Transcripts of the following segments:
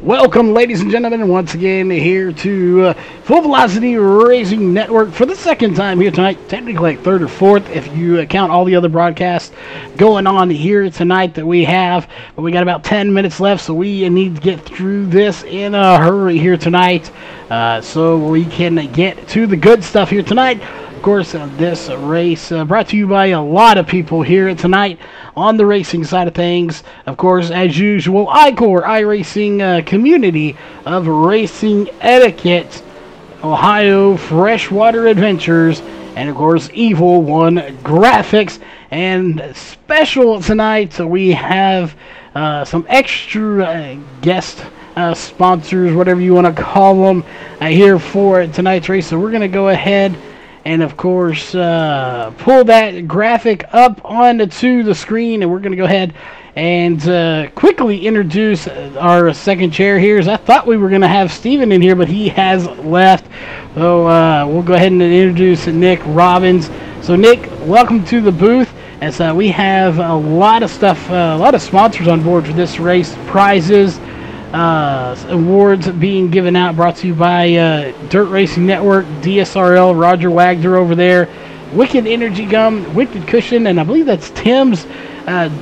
Welcome, ladies and gentlemen, once again here to Full Velocity Racing Network for the second time here tonight. Technically, like third or fourth, if you count all the other broadcasts going on here tonight that we have. But we got about 10 minutes left, so we need to get through this in a hurry here tonight, so we can get to the good stuff here tonight. Of course, this race brought to you by a lot of people here tonight on the racing side of things. Of course, as usual, iCore, iRacing community of racing etiquette, Ohio Freshwater Adventures, and of course, Evil One Graphics. And special tonight, we have some extra guest sponsors, whatever you want to call them, here for tonight's race. So we're going to go ahead and, of course, pull that graphic up onto the screen, and we're going to go ahead and quickly introduce our second chair here. I thought we were going to have Steven in here, but he has left. So we'll go ahead and introduce Nick Robbins. So, Nick, welcome to the booth. As we have a lot of stuff, a lot of sponsors on board for this race, prizes, awards being given out, brought to you by Dirt Racing Network, DSRL, Roger Wagner over there, Wicked Energy Gum, Wicked Cushion, and I believe that's Tim's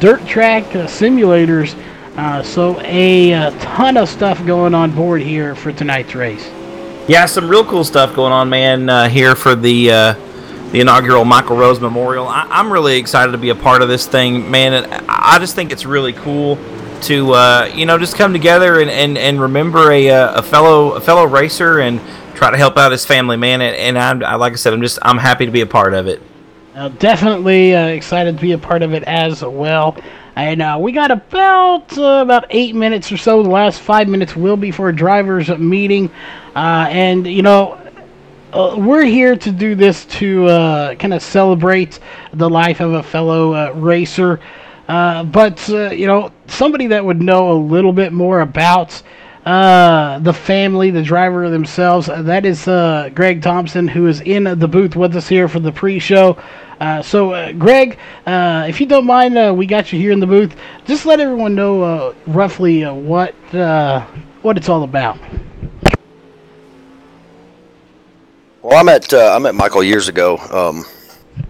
Dirt Track Simulators. So a ton of stuff going on board here for tonight's race. Yeah, some real cool stuff going on, man, here for the inaugural Michael Rose Memorial. I'm really excited to be a part of this thing, man. And I just think it's really cool to just come together and remember a fellow racer and try to help out his family, man. And I like I said, I'm happy to be a part of it. Definitely excited to be a part of it as well. And we got about 8 minutes or so. The last 5 minutes will be for a driver's meeting, we're here to do this to kind of celebrate the life of a fellow racer. But somebody that would know a little bit more about the family, the driver themselves, that is Greg Thompson, who is in the booth with us here for the pre-show. So, Greg, if you don't mind, we got you here in the booth. Just let everyone know roughly what it's all about. Well, I met Michael years ago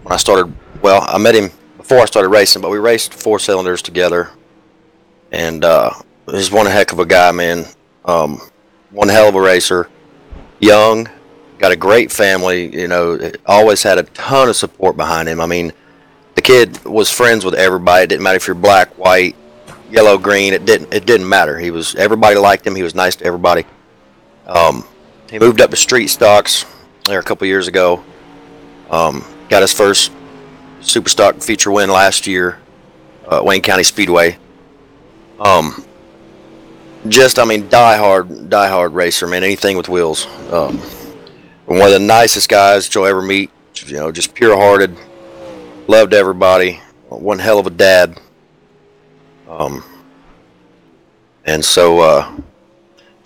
when I started. Well, I met him before I started racing, but we raced four cylinders together, and he's one heck of a guy, man. One hell of a racer, young, got a great family. Always had a ton of support behind him. I mean, the kid was friends with everybody. It didn't matter if you're black, white, yellow, green. It didn't matter. Everybody liked him. He was nice to everybody. He moved up to street stocks there a couple years ago. Got his first super stock feature win last year, Wayne County Speedway. Die-hard racer, man. Anything with wheels. One of the nicest guys you'll ever meet. Just pure-hearted, loved everybody. One hell of a dad. And so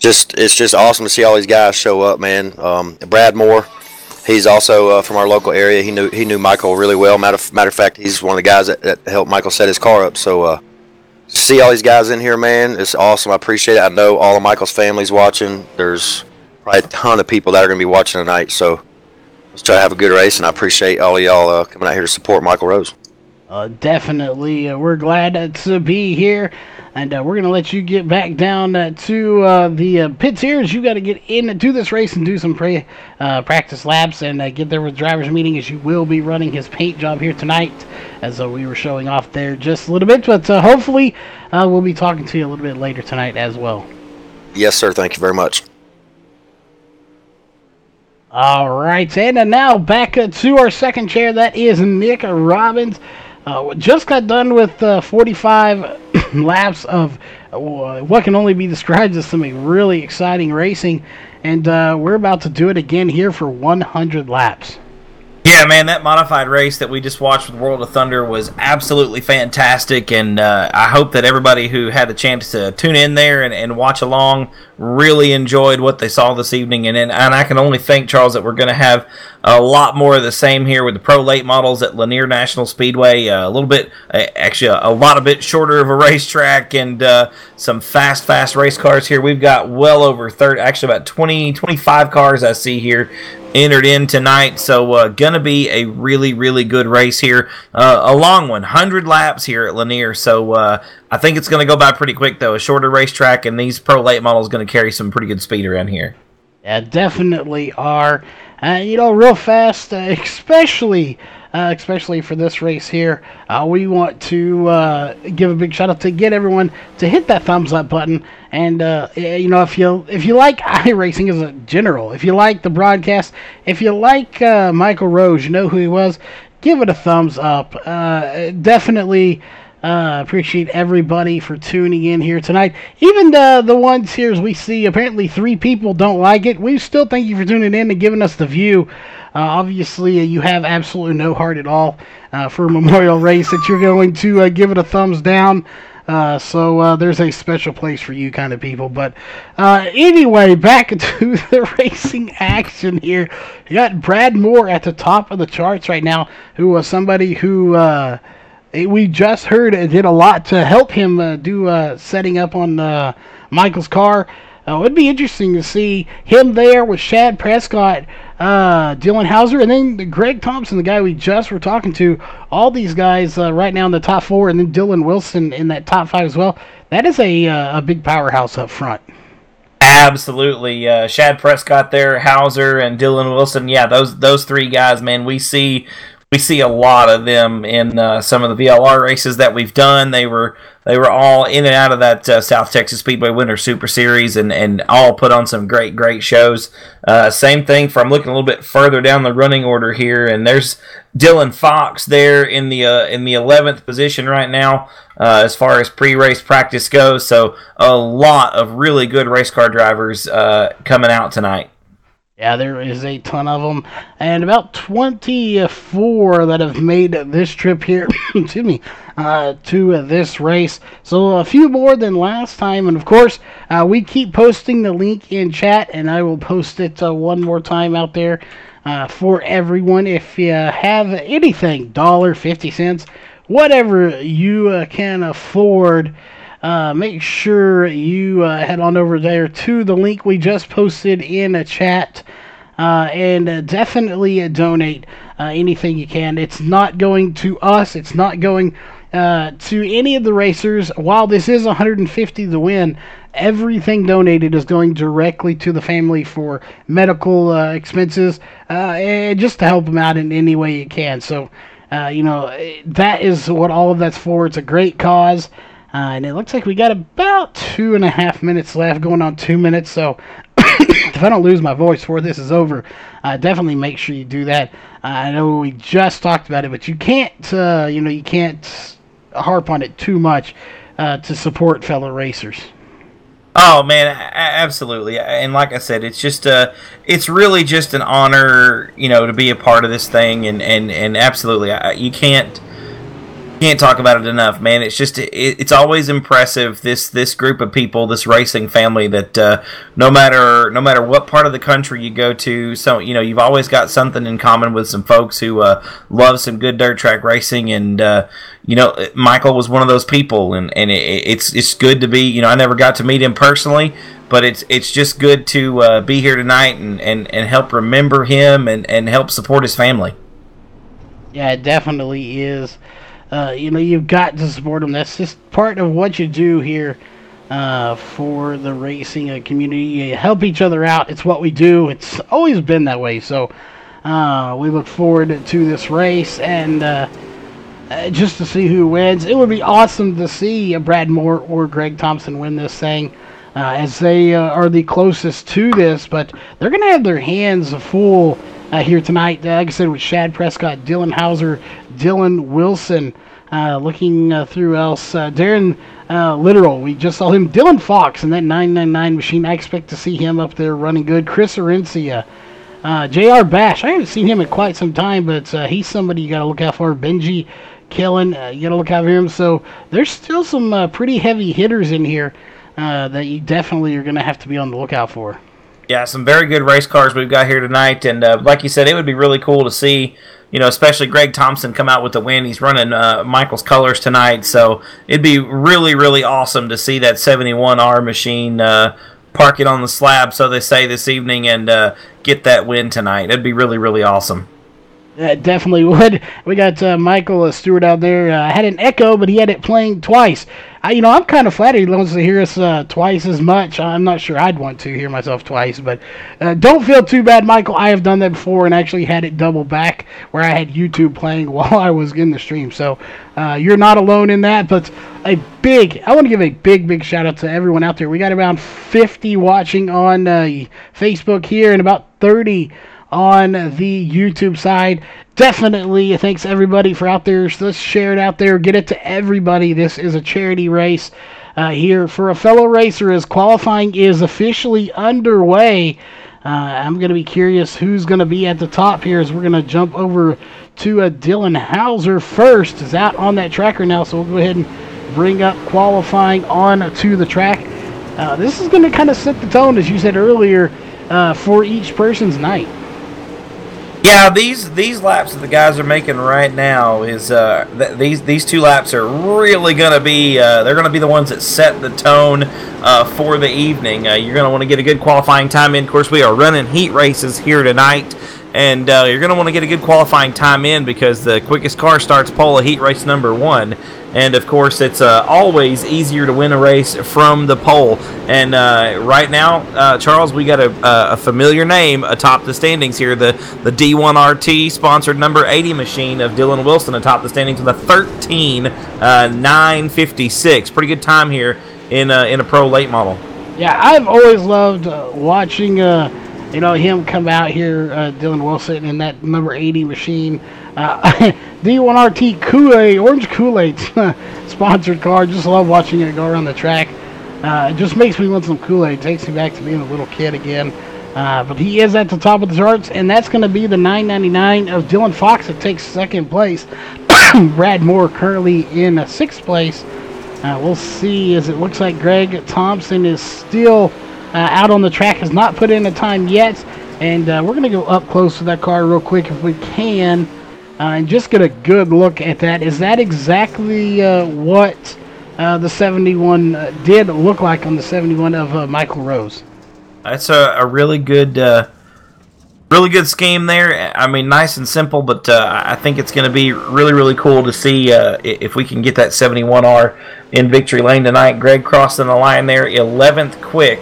it's just awesome to see all these guys show up, man. Brad Moore, he's also from our local area. He knew Michael really well. Matter of fact, he's one of the guys that helped Michael set his car up. So to see all these guys in here, man, it's awesome. I appreciate it. I know all of Michael's family's watching. There's probably a ton of people that are going to be watching tonight. So let's try to have a good race, and I appreciate all of y'all coming out here to support Michael Rose. Definitely. We're glad to be here. And we're going to let you get back down to the pits here, as you got to get into this race and do some practice laps and get there with driver's meeting, as you will be running his paint job here tonight, as we were showing off there just a little bit. But hopefully we'll be talking to you a little bit later tonight as well. Yes, sir. Thank you very much. All right. And now back to our second chair. That is Nick Robbins. Just got done with 45 laps of what can only be described as some really exciting racing, and we're about to do it again here for 100 laps. Yeah, man, that modified race that we just watched with World of Thunder was absolutely fantastic, and I hope that everybody who had a chance to tune in there and watch along really enjoyed what they saw this evening. And I can only thank Charles that we're going to have a lot more of the same here with the Pro Late models at Lanier National Speedway. A little bit, actually, a lot of bit shorter of a racetrack, and some fast race cars here. We've got well over 30, actually about 25 cars I see here entered in tonight. So gonna be a really good race here. A long one, 100 laps here at Lanier. So I think it's gonna go by pretty quick though. A shorter racetrack, and these Pro Late models gonna carry some pretty good speed around here. Yeah, definitely are. Real fast, especially for this race here. We want to give a big shout out to get everyone to hit that thumbs up button. And if you like iRacing as a general, if you like the broadcast, if you like Michael Rose, you know who he was, give it a thumbs up. Definitely. Appreciate everybody for tuning in here tonight. Even the ones here, as we see, apparently 3 people don't like it. We still thank you for tuning in and giving us the view. Obviously, you have absolutely no heart at all for a memorial race that you're going to give it a thumbs down. So there's a special place for you kind of people. But anyway, back to the racing action here. You got Brad Moore at the top of the charts right now, who was somebody who... we just heard it did a lot to help him do setting up on Michael's car. It'd be interesting to see him there with Shad Prescott, Dylan Hauser, and then Greg Thompson, the guy we just were talking to. All these guys right now in the top 4, and then Dylan Wilson in that top 5 as well. That is a big powerhouse up front. Absolutely. Shad Prescott there, Hauser, and Dylan Wilson. Yeah, those 3 guys, man, we see a lot of them in some of the VLR races that we've done. They were all in and out of that South Texas Speedway Winter Super Series, and all put on some great shows. Same thing I'm looking a little bit further down the running order here, and there's Dylan Fox there in the 11th position right now as far as pre-race practice goes. So a lot of really good race car drivers coming out tonight. Yeah, there is a ton of them, and about 24 that have made this trip here, excuse me, to this race. So a few more than last time, and of course, we keep posting the link in chat, and I will post it one more time out there for everyone. If you have anything, $1, 50 cents, whatever you can afford, make sure you head on over there to the link we just posted in a chat and definitely donate anything you can. It's not going to us. It's not going to any of the racers. While this is $150 to win, everything donated is going directly to the family for medical expenses and just to help them out in any way you can. So, that is what all of that's for. It's a great cause. And it looks like we got about 2.5 minutes left, going on 2 minutes. So if I don't lose my voice before this is over, definitely make sure you do that. I know we just talked about it, but you can't, you can't harp on it too much to support fellow racers. Oh man, absolutely. And like I said, it's just it's really just an honor, to be a part of this thing, and absolutely, you can't talk about it enough, man. It's just it's always impressive, this group of people, this racing family, that no matter what part of the country you go to, so you've always got something in common with some folks who love some good dirt track racing, and Michael was one of those people, and it's good to be, I never got to meet him personally, but it's just good to be here tonight and help remember him and help support his family. Yeah, it definitely is. You've got to support them. That's just part of what you do here for the racing community. You help each other out. It's what we do. It's always been that way. So we look forward to this race and just to see who wins. It would be awesome to see Brad Moore or Greg Thompson win this thing, as they are the closest to this. But they're going to have their hands full here tonight, like I said, with Shad Prescott, Dylan Hauser, Dylan Wilson, looking through else. Darren Literal, we just saw him. Dylan Fox in that 999 machine. I expect to see him up there running good. Chris Arencia, JR Bash. I haven't seen him in quite some time, but he's somebody you got to look out for. Benji Killen, you got to look out for him. So there's still some pretty heavy hitters in here that you definitely are going to have to be on the lookout for. Yeah, some very good race cars we've got here tonight, and like you said, it would be really cool to see, especially Greg Thompson come out with the win. He's running Michael's colors tonight, so it'd be really, really awesome to see that 71R machine park it on the slab, so they say, this evening, and get that win tonight. It'd be really, really awesome. It definitely would. We got Michael Stewart out there. Had an echo, but he had it playing twice. I'm kind of flattered he wants to hear us twice as much. I'm not sure I'd want to hear myself twice, but don't feel too bad, Michael. I have done that before and actually had it double back where I had YouTube playing while I was in the stream. So you're not alone in that, but I want to give a big shout out to everyone out there. We got around 50 watching on Facebook here and about 30 on the YouTube side. Definitely thanks everybody for out there. So let's share it out there, get it to everybody. This is a charity race here for a fellow racer as qualifying is officially underway. I'm going to be curious who's going to be at the top here as we're going to jump over to Dylan Hauser first. Is out on that tracker now, so we'll go ahead and bring up qualifying on to the track. This is going to kind of set the tone, as you said earlier, for each person's night. Yeah, these laps that the guys are making right now is these 2 laps are really going to be they're going to be the ones that set the tone for the evening. You're going to want to get a good qualifying time in. Of course, we are running heat races here tonight, and you're going to want to get a good qualifying time in because the quickest car starts pole of heat race number 1. And, of course, it's always easier to win a race from the pole. And right now, Charles, we got a familiar name atop the standings here. The D1RT sponsored number 80 machine of Dylan Wilson atop the standings with a 13.956. Pretty good time here in a pro late model. Yeah, I've always loved watching him come out here, Dylan Wilson, in that number 80 machine. D1RT Kool-Aid, Orange Kool-Aid sponsored car. Just love watching it go around the track. It just makes me want some Kool-Aid. Takes me back to being a little kid again. But he is at the top of the charts, and that's going to be the 999 of Dylan Fox that takes second place. Brad Moore currently in sixth place. We'll see, as it looks like Greg Thompson is still out on the track, has not put in a time yet. And we're going to go up close to that car real quick if we can and just get a good look at that. Is that exactly what the 71 did look like on the 71 of Michael Rose? That's a really good scheme there. I mean, nice and simple, but I think it's going to be really, really cool to see if we can get that 71R in victory lane tonight. Greg crossing the line there, 11th quick.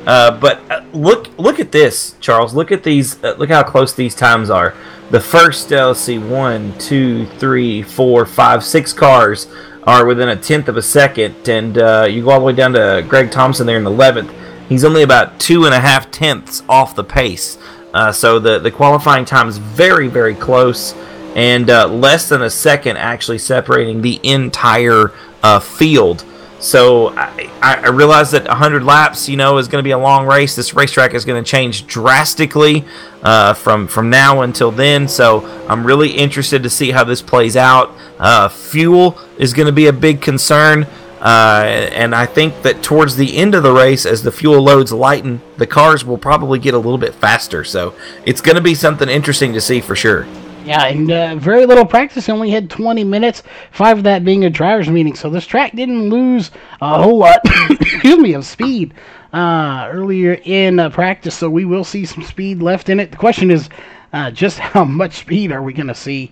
But look at this, Charles. Look at these. Look how close these times are. The first, let's see, 1, 2, 3, 4, 5, 6 cars are within a tenth of a second, and you go all the way down to Greg Thompson there in the 11th. He's only about 2.5 tenths off the pace. So the qualifying time is very, very close, and less than a second actually separating the entire field. So I realize that 100 laps, is going to be a long race. This racetrack is going to change drastically from now until then. So I'm really interested to see how this plays out. Fuel is going to be a big concern. And I think that towards the end of the race, as the fuel loads lighten, the cars will probably get a little bit faster. So it's going to be something interesting to see for sure. Yeah, and very little practice. Only had 20 minutes, 5 of that being a driver's meeting. So this track didn't lose a whole lot of speed earlier in practice. So we will see some speed left in it. The question is just how much speed are we going to see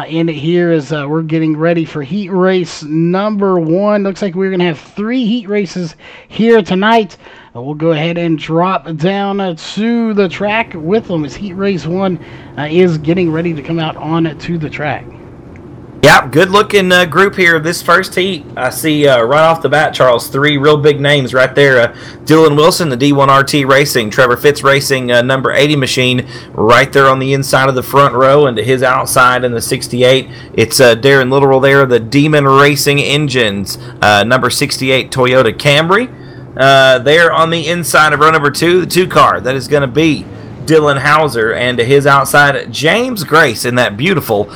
in it here as we're getting ready for heat race number 1. Looks like we're going to have 3 heat races here tonight. We'll go ahead and drop down to the track with them as heat race 1 is getting ready to come out on to the track. Yeah, good looking group here. This first heat, I see right off the bat, Charles, 3 real big names right there. Dylan Wilson, the D1RT Racing, Trevor Fitz Racing, number 80 machine, right there on the inside of the front row, and to his outside in the 68, it's Darren Littrell there, the Demon Racing Engines, number 68 Toyota Camry. There on the inside of row number 2, the 2 car, that is going to be Dylan Hauser, and to his outside, James Grace in that beautiful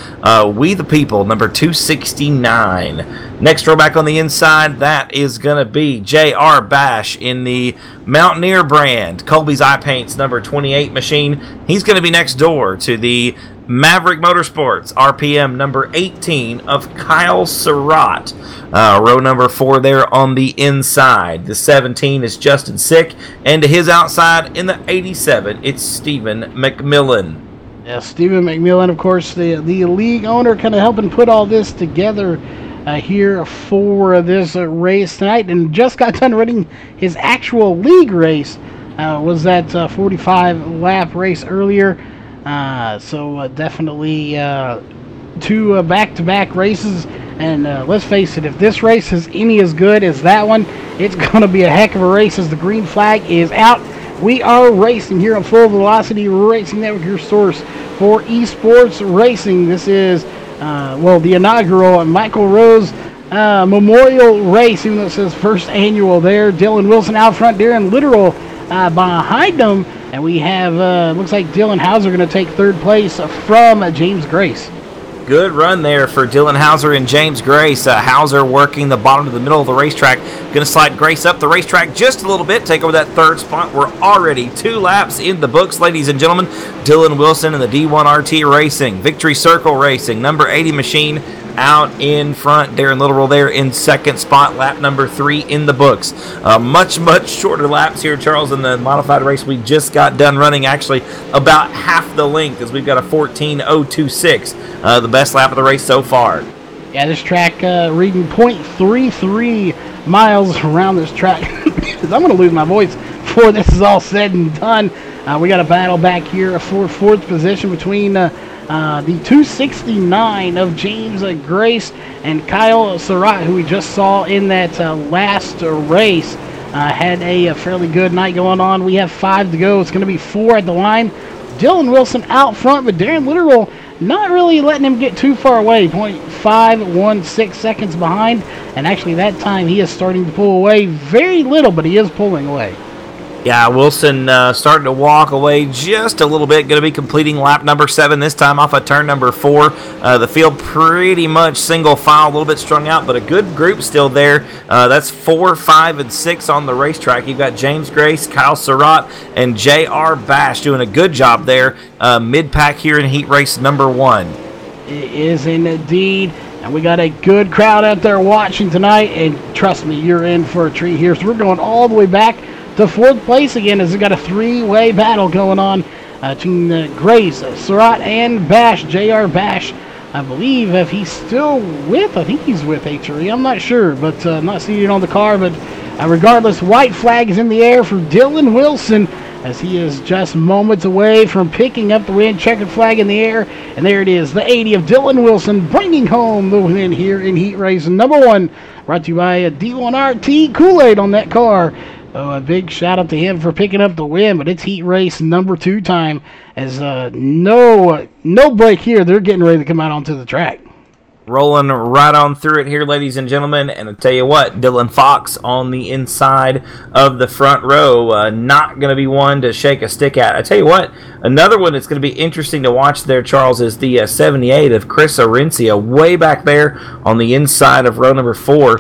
We the People, number 269. Next row back on the inside, that is going to be J.R. Bash in the Mountaineer brand, Colby's Eye Paints, number 28 machine. He's going to be next door to the Maverick Motorsports, RPM number 18 of Kyle Surratt. Row number 4 there on the inside. The 17 is Justin Sick, and to his outside in the 87, it's Stephen McMillan. Yeah, Stephen McMillan, of course, the league owner, kind of helping put all this together here for this race tonight, and just got done running his actual league race. Was that 45-lap race earlier. So definitely 2 back-to-back races, and let's face it, if this race is any as good as that one, it's going to be a heck of a race as the green flag is out. We are racing here on Full Velocity Racing Network, your source for esports racing. This is, the inaugural Michael Rose Memorial Race, even though it says first annual there. Dylan Wilson out front, Darren Literal behind them. And we have, looks like Dylan Hauser going to take third place from James Grace. Good run there for Dylan Hauser and James Grace. Hauser working the bottom to the middle of the racetrack. Going to slide Grace up the racetrack just a little bit, take over that third spot. We're already 2 laps in the books, ladies and gentlemen. Dylan Wilson and the D1RT Racing, Victory Circle Racing, number 80 machine out in front. Darren Literal there in second spot, lap number 3 in the books. Much shorter laps here, Charles, in the modified race we just got done running. Actually, about half the length, as we've got a 14.026, the best lap of the race so far. Yeah, this track reading 0.33 miles around this track. I'm going to lose my voice before this is all said and done. We got a battle back here for fourth position between the 269 of James Grace and Kyle Surratt, who we just saw in that last race. Had a fairly good night going on. We have 5 to go. It's going to be 4 at the line. Dylan Wilson out front, but Darren Literal not really letting him get too far away. 0.516 seconds behind, and actually that time he is starting to pull away very little, but he is pulling away. Yeah, Wilson starting to walk away just a little bit. Going to be completing lap number 7 this time off of turn number 4. The field pretty much single file, a little bit strung out, but a good group still there. That's 4, 5, and 6 on the racetrack. You've got James Grace, Kyle Surratt, and J.R. Bash doing a good job there. Mid-pack here in heat race number 1. It is indeed. And we got a good crowd out there watching tonight, and trust me, you're in for a treat here. So we're going all the way back to 4th place again, as we've got a 3-way battle going on between Grace, Surratt, and Bash. J.R. Bash, I believe, if he's still with, I think he's with HRE. I'm not sure, but I'm not seeing it on the car. But regardless, white flag is in the air for Dylan Wilson, as he is just moments away from picking up the win. Checkered flag in the air, and there it is, the 80 of Dylan Wilson, bringing home the win here in heat race number 1, brought to you by a D1RT Kool-Aid on that car. Oh, a big shout out to him for picking up the win, but it's heat race number 2 time, as no break here. They're getting ready to come out onto the track. Rolling right on through it here, ladies and gentlemen, and I'll tell you what, Dylan Fox on the inside of the front row, not going to be one to shake a stick at. I tell you what, another one that's going to be interesting to watch there, Charles, is the 78 of Chris Orencia, way back there on the inside of row number 4.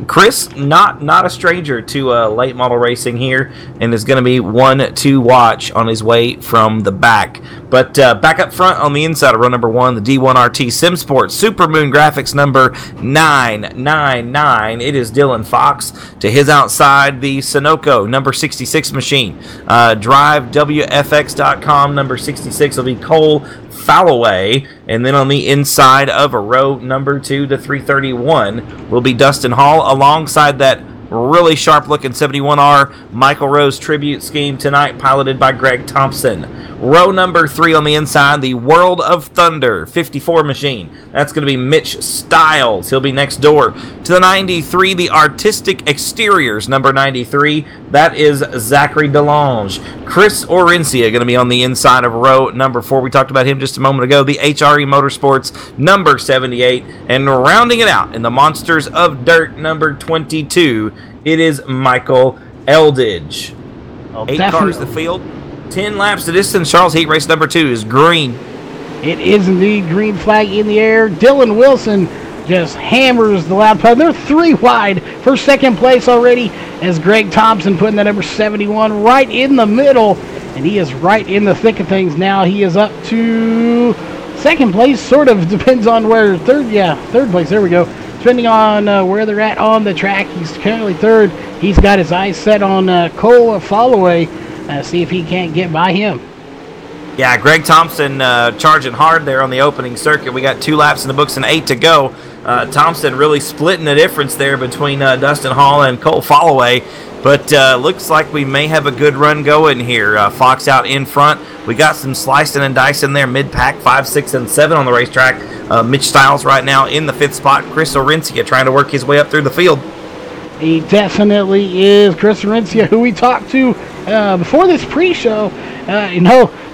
Chris, not a stranger to late model racing here, and is going to be one to watch on his way from the back. But back up front on the inside of row number 1, the D1RT Sim Sports Super Moon Graphics number 999. It is Dylan Fox. To his outside, the Sunoco number 66 machine. DriveWFX.com number 66 will be Cole Falloway. And then on the inside of a row number 2, the 331, will be Dustin Hall alongside that really sharp-looking 71R Michael Rose tribute scheme tonight, piloted by Greg Thompson. Row number 3 on the inside, the World of Thunder 54 machine. That's going to be Mitch Stiles. He'll be next door to the 93, the Artistic Exteriors number 93. That is Zachary DeLange. Chris Orencia going to be on the inside of row number 4. We talked about him just a moment ago. The HRE Motorsports number 78. And rounding it out in the Monsters of Dirt number 22, it is Michael Eldridge. 8 cars the field. 10 laps to distance. Charles, heat race number 2 is green. It is indeed green flag in the air. Dylan Wilson just hammers the lap time. They're 3 wide for second place already, as Greg Thompson putting that number 71 right in the middle, and he is right in the thick of things now. He is up to second place, sort of depends on where third place, there we go. Depending on where they're at on the track, he's currently third. He's got his eyes set on Cole Followay, see if he can't get by him. Yeah, Greg Thompson charging hard there on the opening circuit. We got 2 laps in the books and 8 to go. Thompson really splitting the difference there between Dustin Hall and Cole Followay. But looks like we may have a good run going here. Fox out in front. We got some slicing and dicing there, mid-pack, 5, 6, and 7 on the racetrack. Mitch Stiles right now in the 5th spot. Chris Orencia trying to work his way up through the field. He definitely is. Chris Orencia, who we talked to before this pre-show,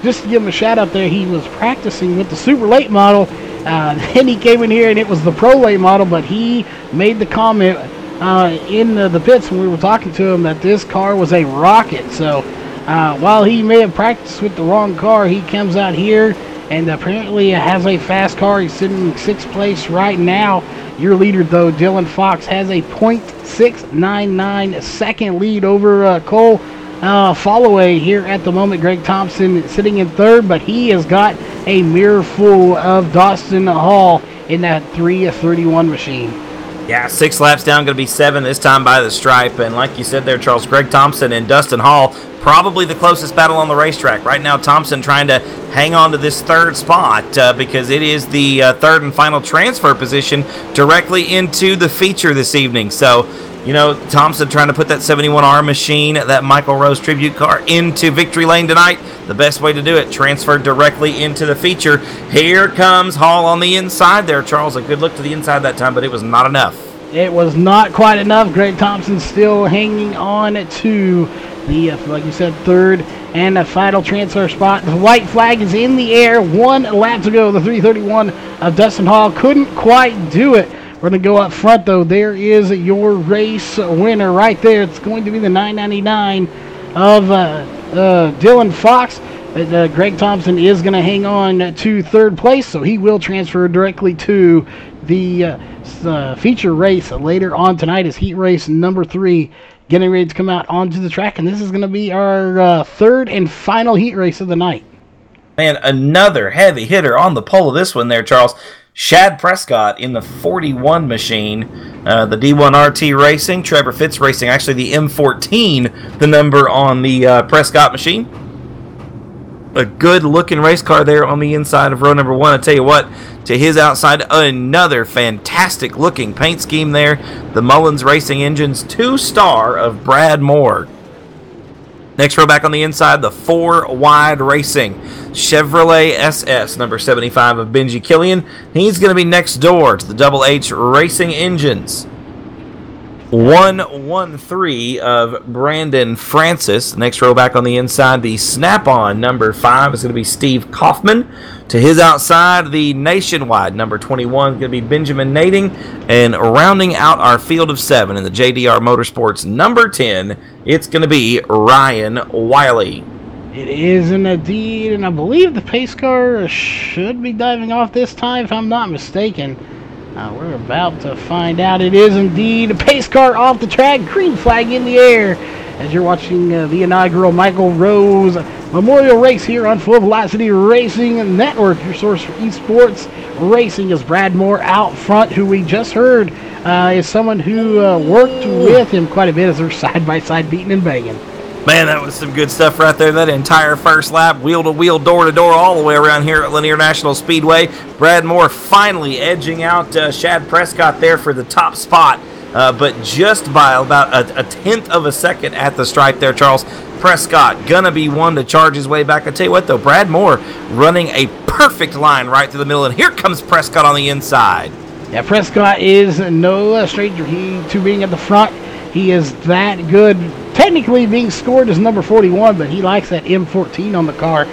just to give him a shout out there, he was practicing with the super late model. Then he came in here and it was the pro late model, but he made the comment in the pits when we were talking to him that this car was a rocket. So while he may have practiced with the wrong car, he comes out here and apparently has a fast car. He's sitting in 6th place right now. Your leader, though, Dylan Fox, has a .699 second lead over Cole Followay here at the moment. Greg Thompson sitting in 3rd, but he has got a mirror full of Dustin Hall in that 3:31 machine. Yeah, 6 laps down, going to be 7 this time by the stripe. And like you said there, Charles, Greg Thompson and Dustin Hall, probably the closest battle on the racetrack. Right now, Thompson trying to hang on to this 3rd spot because it is the 3rd and final transfer position directly into the feature this evening. So, Thompson trying to put that 71R machine, that Michael Rose tribute car, into victory lane tonight. The best way to do it, transfer directly into the feature. Here comes Hall on the inside there, Charles. A good look to the inside that time, but it was not enough. It was not quite enough. Greg Thompson still hanging on to the, like you said, 3rd and a final transfer spot. The white flag is in the air. 1 lap to go. The 3:31 of Dustin Hall couldn't quite do it. We're going to go up front, though. There is your race winner right there. It's going to be the 999 of Dylan Fox. Greg Thompson is going to hang on to 3rd place, so he will transfer directly to the feature race later on tonight as heat race number 3 getting ready to come out onto the track. And this is going to be our 3rd and final heat race of the night. Man, another heavy hitter on the pole of this one there, Charles. Shad Prescott in the 41 machine, the D1RT Racing, Trevor Fitz Racing, actually the M14, the number on the Prescott machine. A good-looking race car there on the inside of row number 1. I tell you what, to his outside, another fantastic-looking paint scheme there. The Mullins Racing Engines 2-star of Brad Moore. Next row back on the inside, the 4-wide Racing Chevrolet SS, number 75 of Benji Killian. He's going to be next door to the Double H Racing Engines. 113 of Brandon Francis. Next row back on the inside, the Snap-on number 5 is going to be Steve Kaufman. To his outside, the Nationwide number 21 is going to be Benjamin Nading. And rounding out our field of 7 in the JDR Motorsports number 10, it's going to be Ryan Wiley. It is indeed, and I believe the pace car should be diving off this time, if I'm not mistaken. We're about to find out. It is indeed a pace car off the track, green flag in the air, as you're watching the inaugural Michael Rose Memorial Race here on Full Velocity Racing Network, your source for esports racing. Is Brad Moore out front, who we just heard is someone who worked with him quite a bit as they're side-by-side beating and banging. Man, that was some good stuff right there. That entire first lap, wheel-to-wheel, door-to-door, all the way around here at Lanier National Speedway. Brad Moore finally edging out Shad Prescott there for the top spot, but just by about a tenth of a second at the stripe there, Charles. Prescott gonna be one to charge his way back. I tell you what, though, Brad Moore running a perfect line right through the middle, and here comes Prescott on the inside. Yeah, Prescott is no stranger to being at the front. He is that good. Technically being scored as number 41, but he likes that M14 on the car.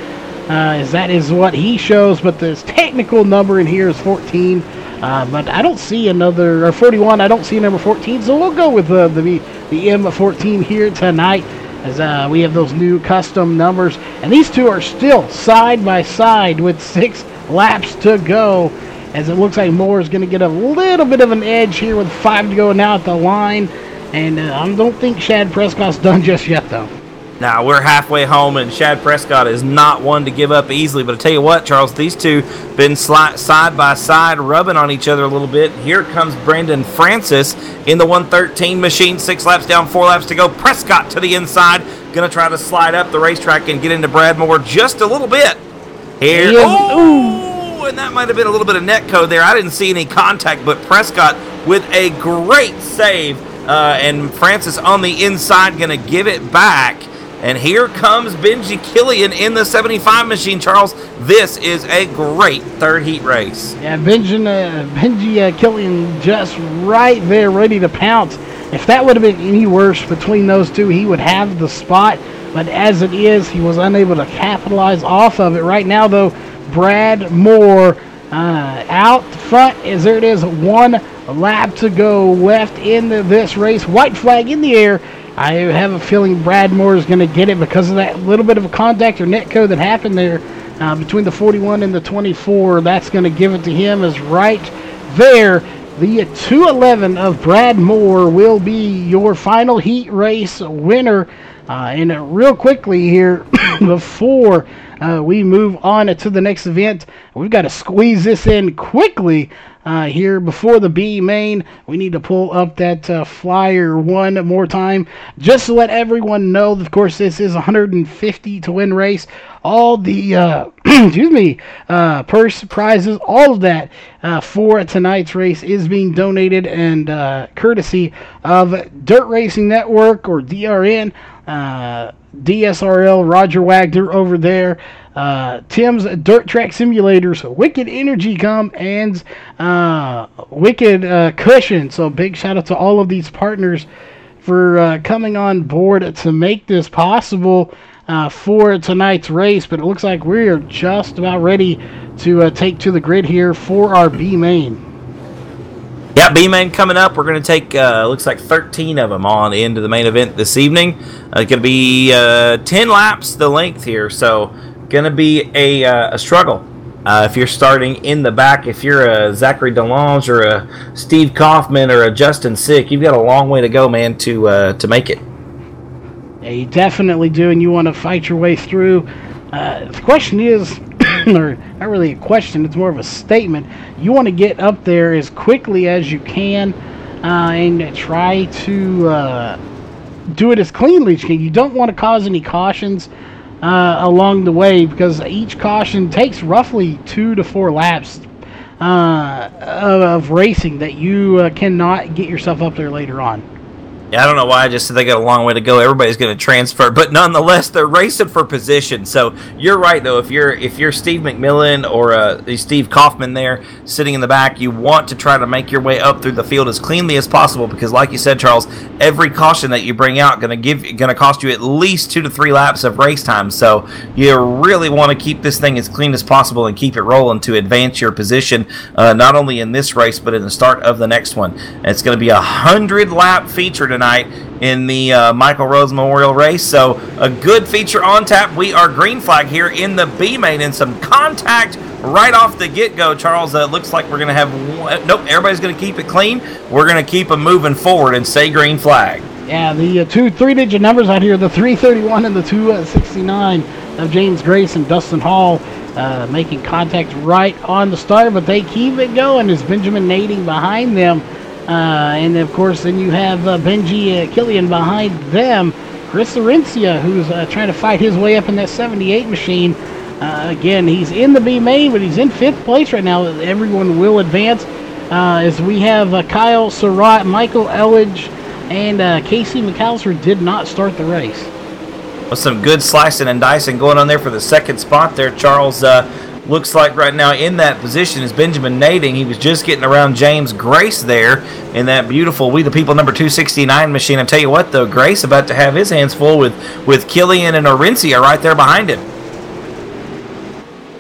As that is what he shows, but the technical number in here is 14. But I don't see another, or 41, I don't see a number 14, so we'll go with the M14 here tonight. as we have those new custom numbers. And these two are still side by side with 6 laps to go, as it looks like Moore is going to get a little bit of an edge here with 5 to go now at the line. And I don't think Shad Prescott's done just yet, though. Now, we're halfway home, and Shad Prescott is not one to give up easily. But I tell you what, Charles, these two been side by side, rubbing on each other a little bit. Here comes Brandon Francis in the 113 machine. 6 laps down, 4 laps to go. Prescott to the inside. Going to try to slide up the racetrack and get into Brad Moore just a little bit. Here. Oh, and that might have been a little bit of net code there. I didn't see any contact, but Prescott with a great save. And Francis on the inside going to give it back. And here comes Benji Killian in the 75 machine, Charles. This is a great third heat race. Yeah, Benji Killian just right there, ready to pounce. If that would have been any worse between those two, he would have the spot. But as it is, he was unable to capitalize off of it. Right now, though, Brad Moore out front, as there it is, 1 lap to go left in this race. White flag in the air. I have a feeling Brad Moore is going to get it because of that little bit of a contact or net code that happened there between the 41 and the 24. That's going to give it to him, as right there, the 211 of Brad Moore will be your final heat race winner. And real quickly here, before we move on to the next event, we've got to squeeze this in quickly. Here before the B main, we need to pull up that flyer one more time just to let everyone know. Of course, this is a 150 to win race. All the purse prizes, all of that for tonight's race is being donated and courtesy of Dirt Racing Network, or DRN, DSRL, Roger Wagner over there, Tim's Dirt Track Simulators, Wicked Energy Gum, and Wicked Cushion. So big shout out to all of these partners for coming on board to make this possible for tonight's race. But it looks like we are just about ready to take to the grid here for our B main. Yeah, B-Main coming up. We're going to take, looks like 13 of them on into the main event this evening. It's going to be 10 laps the length here, so going to be a struggle. If you're starting in the back, if you're a Zachary DeLange or a Steve Kaufman or a Justin Sick, you've got a long way to go, man, to make it. Yeah, you definitely do, and you want to fight your way through. The question is, or not really a question, it's more of a statement. You want to get up there as quickly as you can and try to do it as cleanly as you can. You don't want to cause any cautions along the way, because each caution takes roughly 2 to 4 laps of racing that you cannot get yourself up there later on. Yeah, I don't know why I just said they got a long way to go. Everybody's going to transfer, but nonetheless, they're racing for position. So you're right, though. If you're Steve McMillan or Steve Kaufman there sitting in the back, you want to try to make your way up through the field as cleanly as possible, because, like you said, Charles, every caution that you bring out going to cost you at least 2 to 3 laps of race time. So you really want to keep this thing as clean as possible and keep it rolling to advance your position, not only in this race but in the start of the next one. And it's going to be a 100-lap feature tonight in the Michael Rose Memorial Race. So a good feature on tap. We are green flag here in the B main, and some contact right off the get-go, Charles. Looks like we're going to have nope, everybody's going to keep it clean. We're going to keep them moving forward and say green flag. Yeah, the 2 3-digit numbers out here, the 331 and the 269 of James Grace and Dustin Hall making contact right on the start, but they keep it going as Benjamin Nading behind them. And, of course, then you have Benji Killian behind them. Chris Laurencia, who's trying to fight his way up in that 78 machine. Again, he's in the B main, but he's in 5th place right now. Everyone will advance as we have Kyle Surratt, Michael Elledge, and Casey McAllister did not start the race. With some good slicing and dicing going on there for the second spot there, Charles. Looks like right now in that position is Benjamin Nading. He was just getting around James Grace there in that beautiful We the People number 269 machine. I tell you what, though, Grace about to have his hands full with Killian and Orencia right there behind him.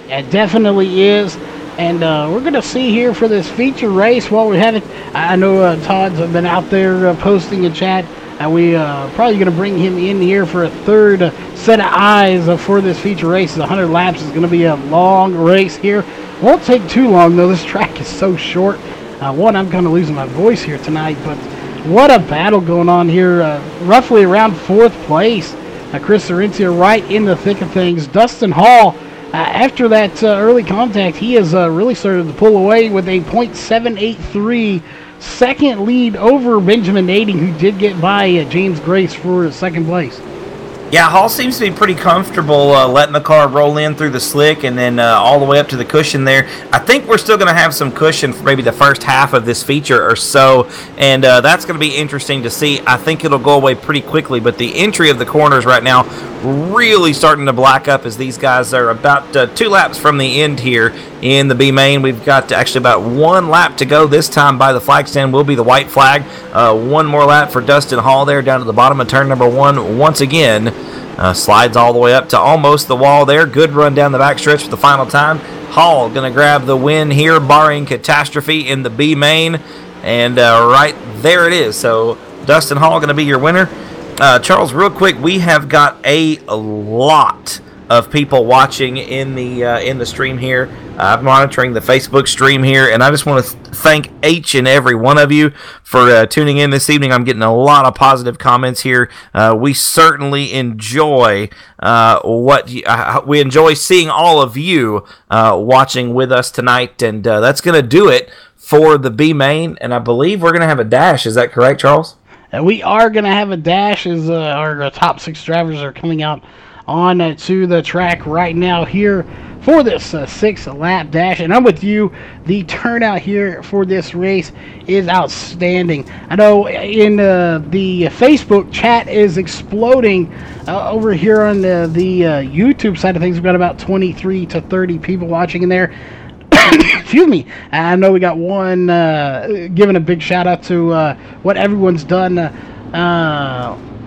It definitely is. And we're going to see here for this feature race while we have it. I know Todd's been out there posting in chat We probably going to bring him in here for a third set of eyes for this feature race. 100 laps is going to be a long race here. Won't take too long, though. This track is so short. One, I'm kind of losing my voice here tonight, but what a battle going on here. Roughly around 4th place. Chris Orencia right in the thick of things. Dustin Hall, after that early contact, he has really started to pull away with a .783 second lead over Benjamin Nading, who did get by James Grace for second place. Yeah, Hall seems to be pretty comfortable letting the car roll in through the slick and then all the way up to the cushion there. I think we're still going to have some cushion for maybe the first half of this feature or so, and that's going to be interesting to see. I think it'll go away pretty quickly, but the entry of the corners right now really starting to black up as these guys are about 2 laps from the end here in the B main. We've got actually about 1 lap to go. This time by the flag stand will be the white flag. 1 more lap for Dustin Hall there down to the bottom of turn number 1 once again. Slides all the way up to almost the wall there. Good run down the backstretch for the final time. Hall going to grab the win here, barring catastrophe in the B main. And right there it is. So Dustin Hall going to be your winner. Charles, real quick, we have got a lot of people watching in the stream here. I'm monitoring the Facebook stream here, and I just want to thank each and every one of you for tuning in this evening. I'm getting a lot of positive comments here. We certainly enjoy we enjoy seeing all of you watching with us tonight, and that's going to do it for the B main. And I believe we're going to have a dash. Is that correct, Charles? We are going to have a dash as our top 6 drivers are coming out on to the track right now here for this 6-lap dash. And I'm with you. The turnout here for this race is outstanding. I know in the Facebook chat is exploding over here on the YouTube side of things. We've got about 23 to 30 people watching in there. Excuse me. I know we got one giving a big shout out to what everyone's done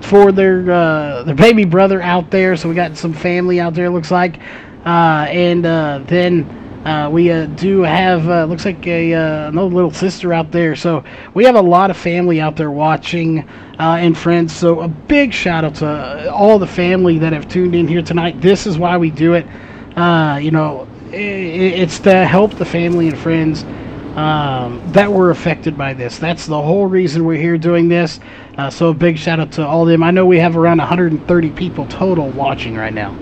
for their baby brother out there. So we got some family out there, looks like. And then we do have, looks like another little sister out there. So we have a lot of family out there watching and friends. So a big shout out to all the family that have tuned in here tonight. This is why we do it. It's to help the family and friends that were affected by this. That's the whole reason we're here doing this. So a big shout out to all of them. I know we have around 130 people total watching right now.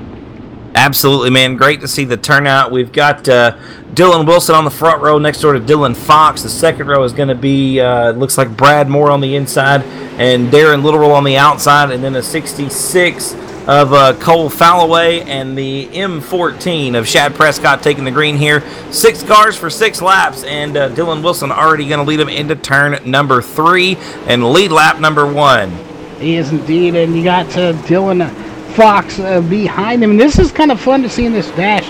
Absolutely, man. Great to see the turnout. We've got Dylan Wilson on the front row next door to Dylan Fox. The second row is going to be, looks like Brad Moore on the inside and Darren Littleroll on the outside, and then a 66 of Cole Falloway and the M14 of Shad Prescott taking the green here. 6 cars for 6 laps, and Dylan Wilson already going to lead them into turn number 3 and lead lap number 1. He is indeed, and you got Dylan Fox behind him. And this is kind of fun to see in this dash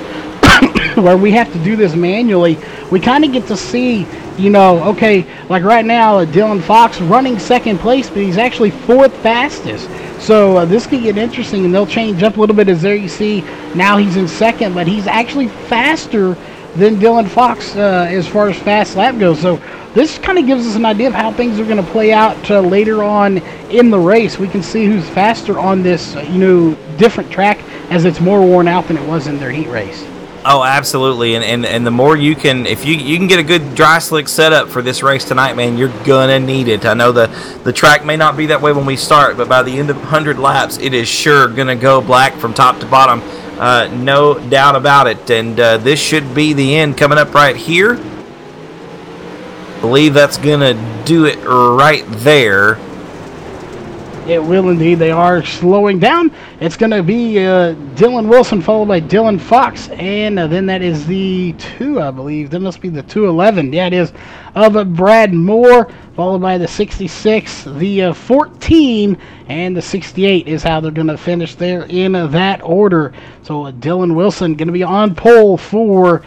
where we have to do this manually. We kind of get to see, okay, like right now, Dylan Fox running second place, but he's actually 4th fastest. So this could get interesting, and they'll change up a little bit as there you see now he's in second, but he's actually faster than Dylan Fox as far as fast lap goes. So this kind of gives us an idea of how things are going to play out later on in the race. We can see who's faster on this, different track as it's more worn out than it was in their heat race. Oh, absolutely, and the more you can, if you can get a good dry slick setup for this race tonight, man, you're gonna need it. I know the track may not be that way when we start, but by the end of 100 laps, it is sure gonna go black from top to bottom, no doubt about it. And this should be the end coming up right here. I believe that's gonna do it right there. It will indeed. They are slowing down. It's going to be Dylan Wilson followed by Dylan Fox. And then that is the 2, I believe. That must be the 211. Yeah, it is. Of Brad Moore followed by the 66, the 14, and the 68 is how they're going to finish there in that order. So Dylan Wilson going to be on pole for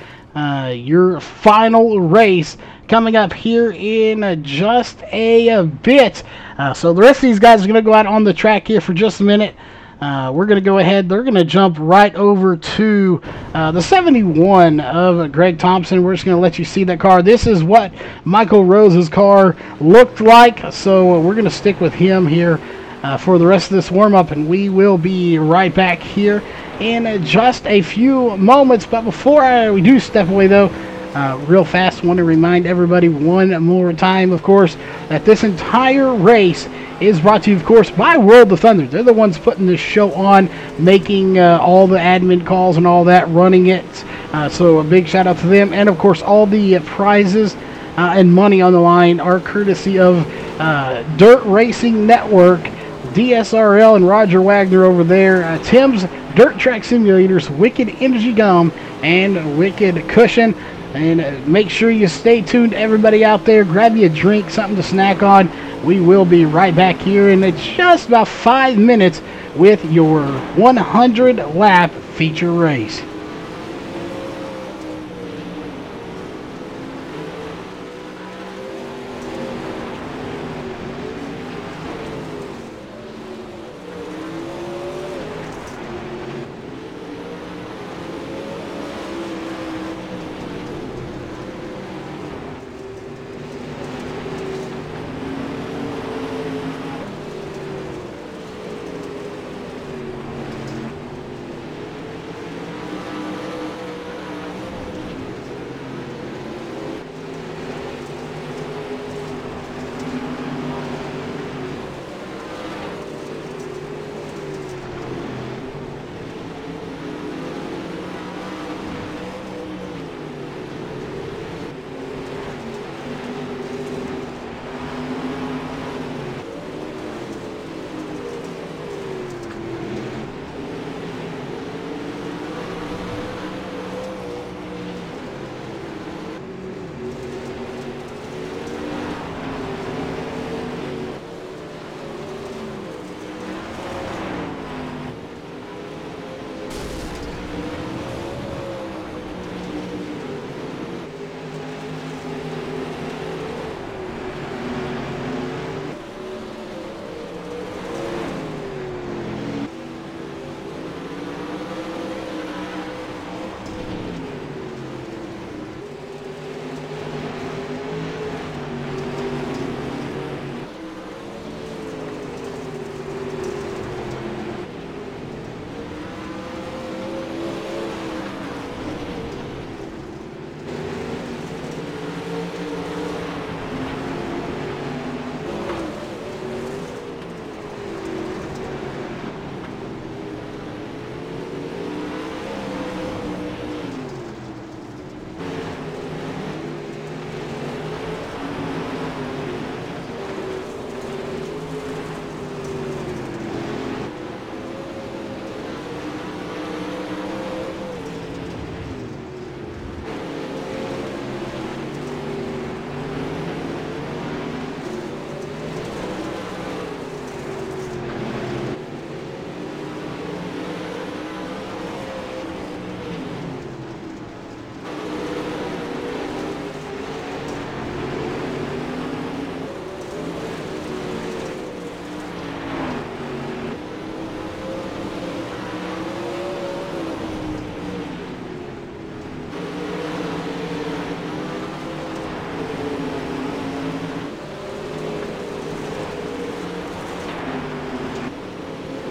your final race coming up here in just a bit. So the rest of these guys are going to go out on the track here for just a minute. We're going to go ahead. They're going to jump right over to the 71 of Greg Thompson. We're just going to let you see that car. This is what Michael Rose's car looked like. So we're going to stick with him here for the rest of this warm-up, and we will be right back here in just a few moments. But before we do step away, though, real fast, want to remind everybody one more time, of course, that this entire race is brought to you, of course, by World of Thunder. They're the ones putting this show on, making all the admin calls and all that, running it. So a big shout out to them. And, of course, all the prizes and money on the line are courtesy of Dirt Racing Network, DSRL, and Roger Wagner over there, Tim's Dirt Track Simulators, Wicked Energy Gum, and Wicked Cushion. And make sure you stay tuned, everybody out there. Grab you a drink, something to snack on. We will be right back here in just about 5 minutes with your 100-lap feature race.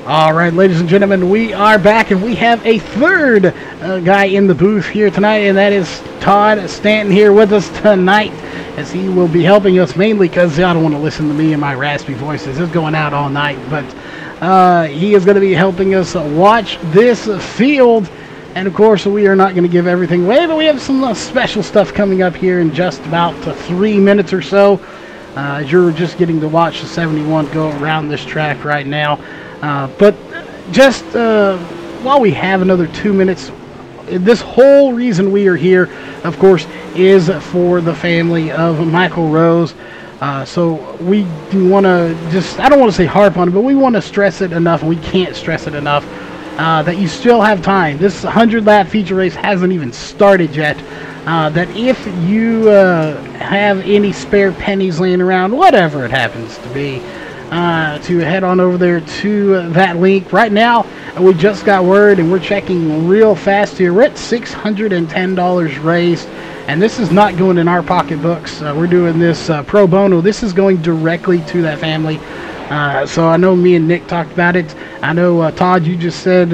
All right, ladies and gentlemen, we are back, and we have a third guy in the booth here tonight, and that is Todd Stanton here with us tonight, as he will be helping us mainly because I don't want to listen to me and my raspy voices. It's going out all night, but he is going to be helping us watch this field. And, of course, we are not going to give everything away, but we have some special stuff coming up here in just about 3 minutes or so. As you're just getting to watch the 71 go around this track right now. But just while we have another 2 minutes, this whole reason we are here, of course, is for the family of Michael Rose. So we want to just, I don't want to say harp on it, but we want to stress it enough, and we can't stress it enough, that you still have time. This 100-lap feature race hasn't even started yet. That if you have any spare pennies laying around, whatever it happens to be, to head on over there to that link. Right now, we just got word, and we're checking real fast here. We're at $610 raised, and this is not going in our pocketbooks. We're doing this pro bono. This is going directly to that family. So I know me and Nick talked about it. I know, Todd, you just said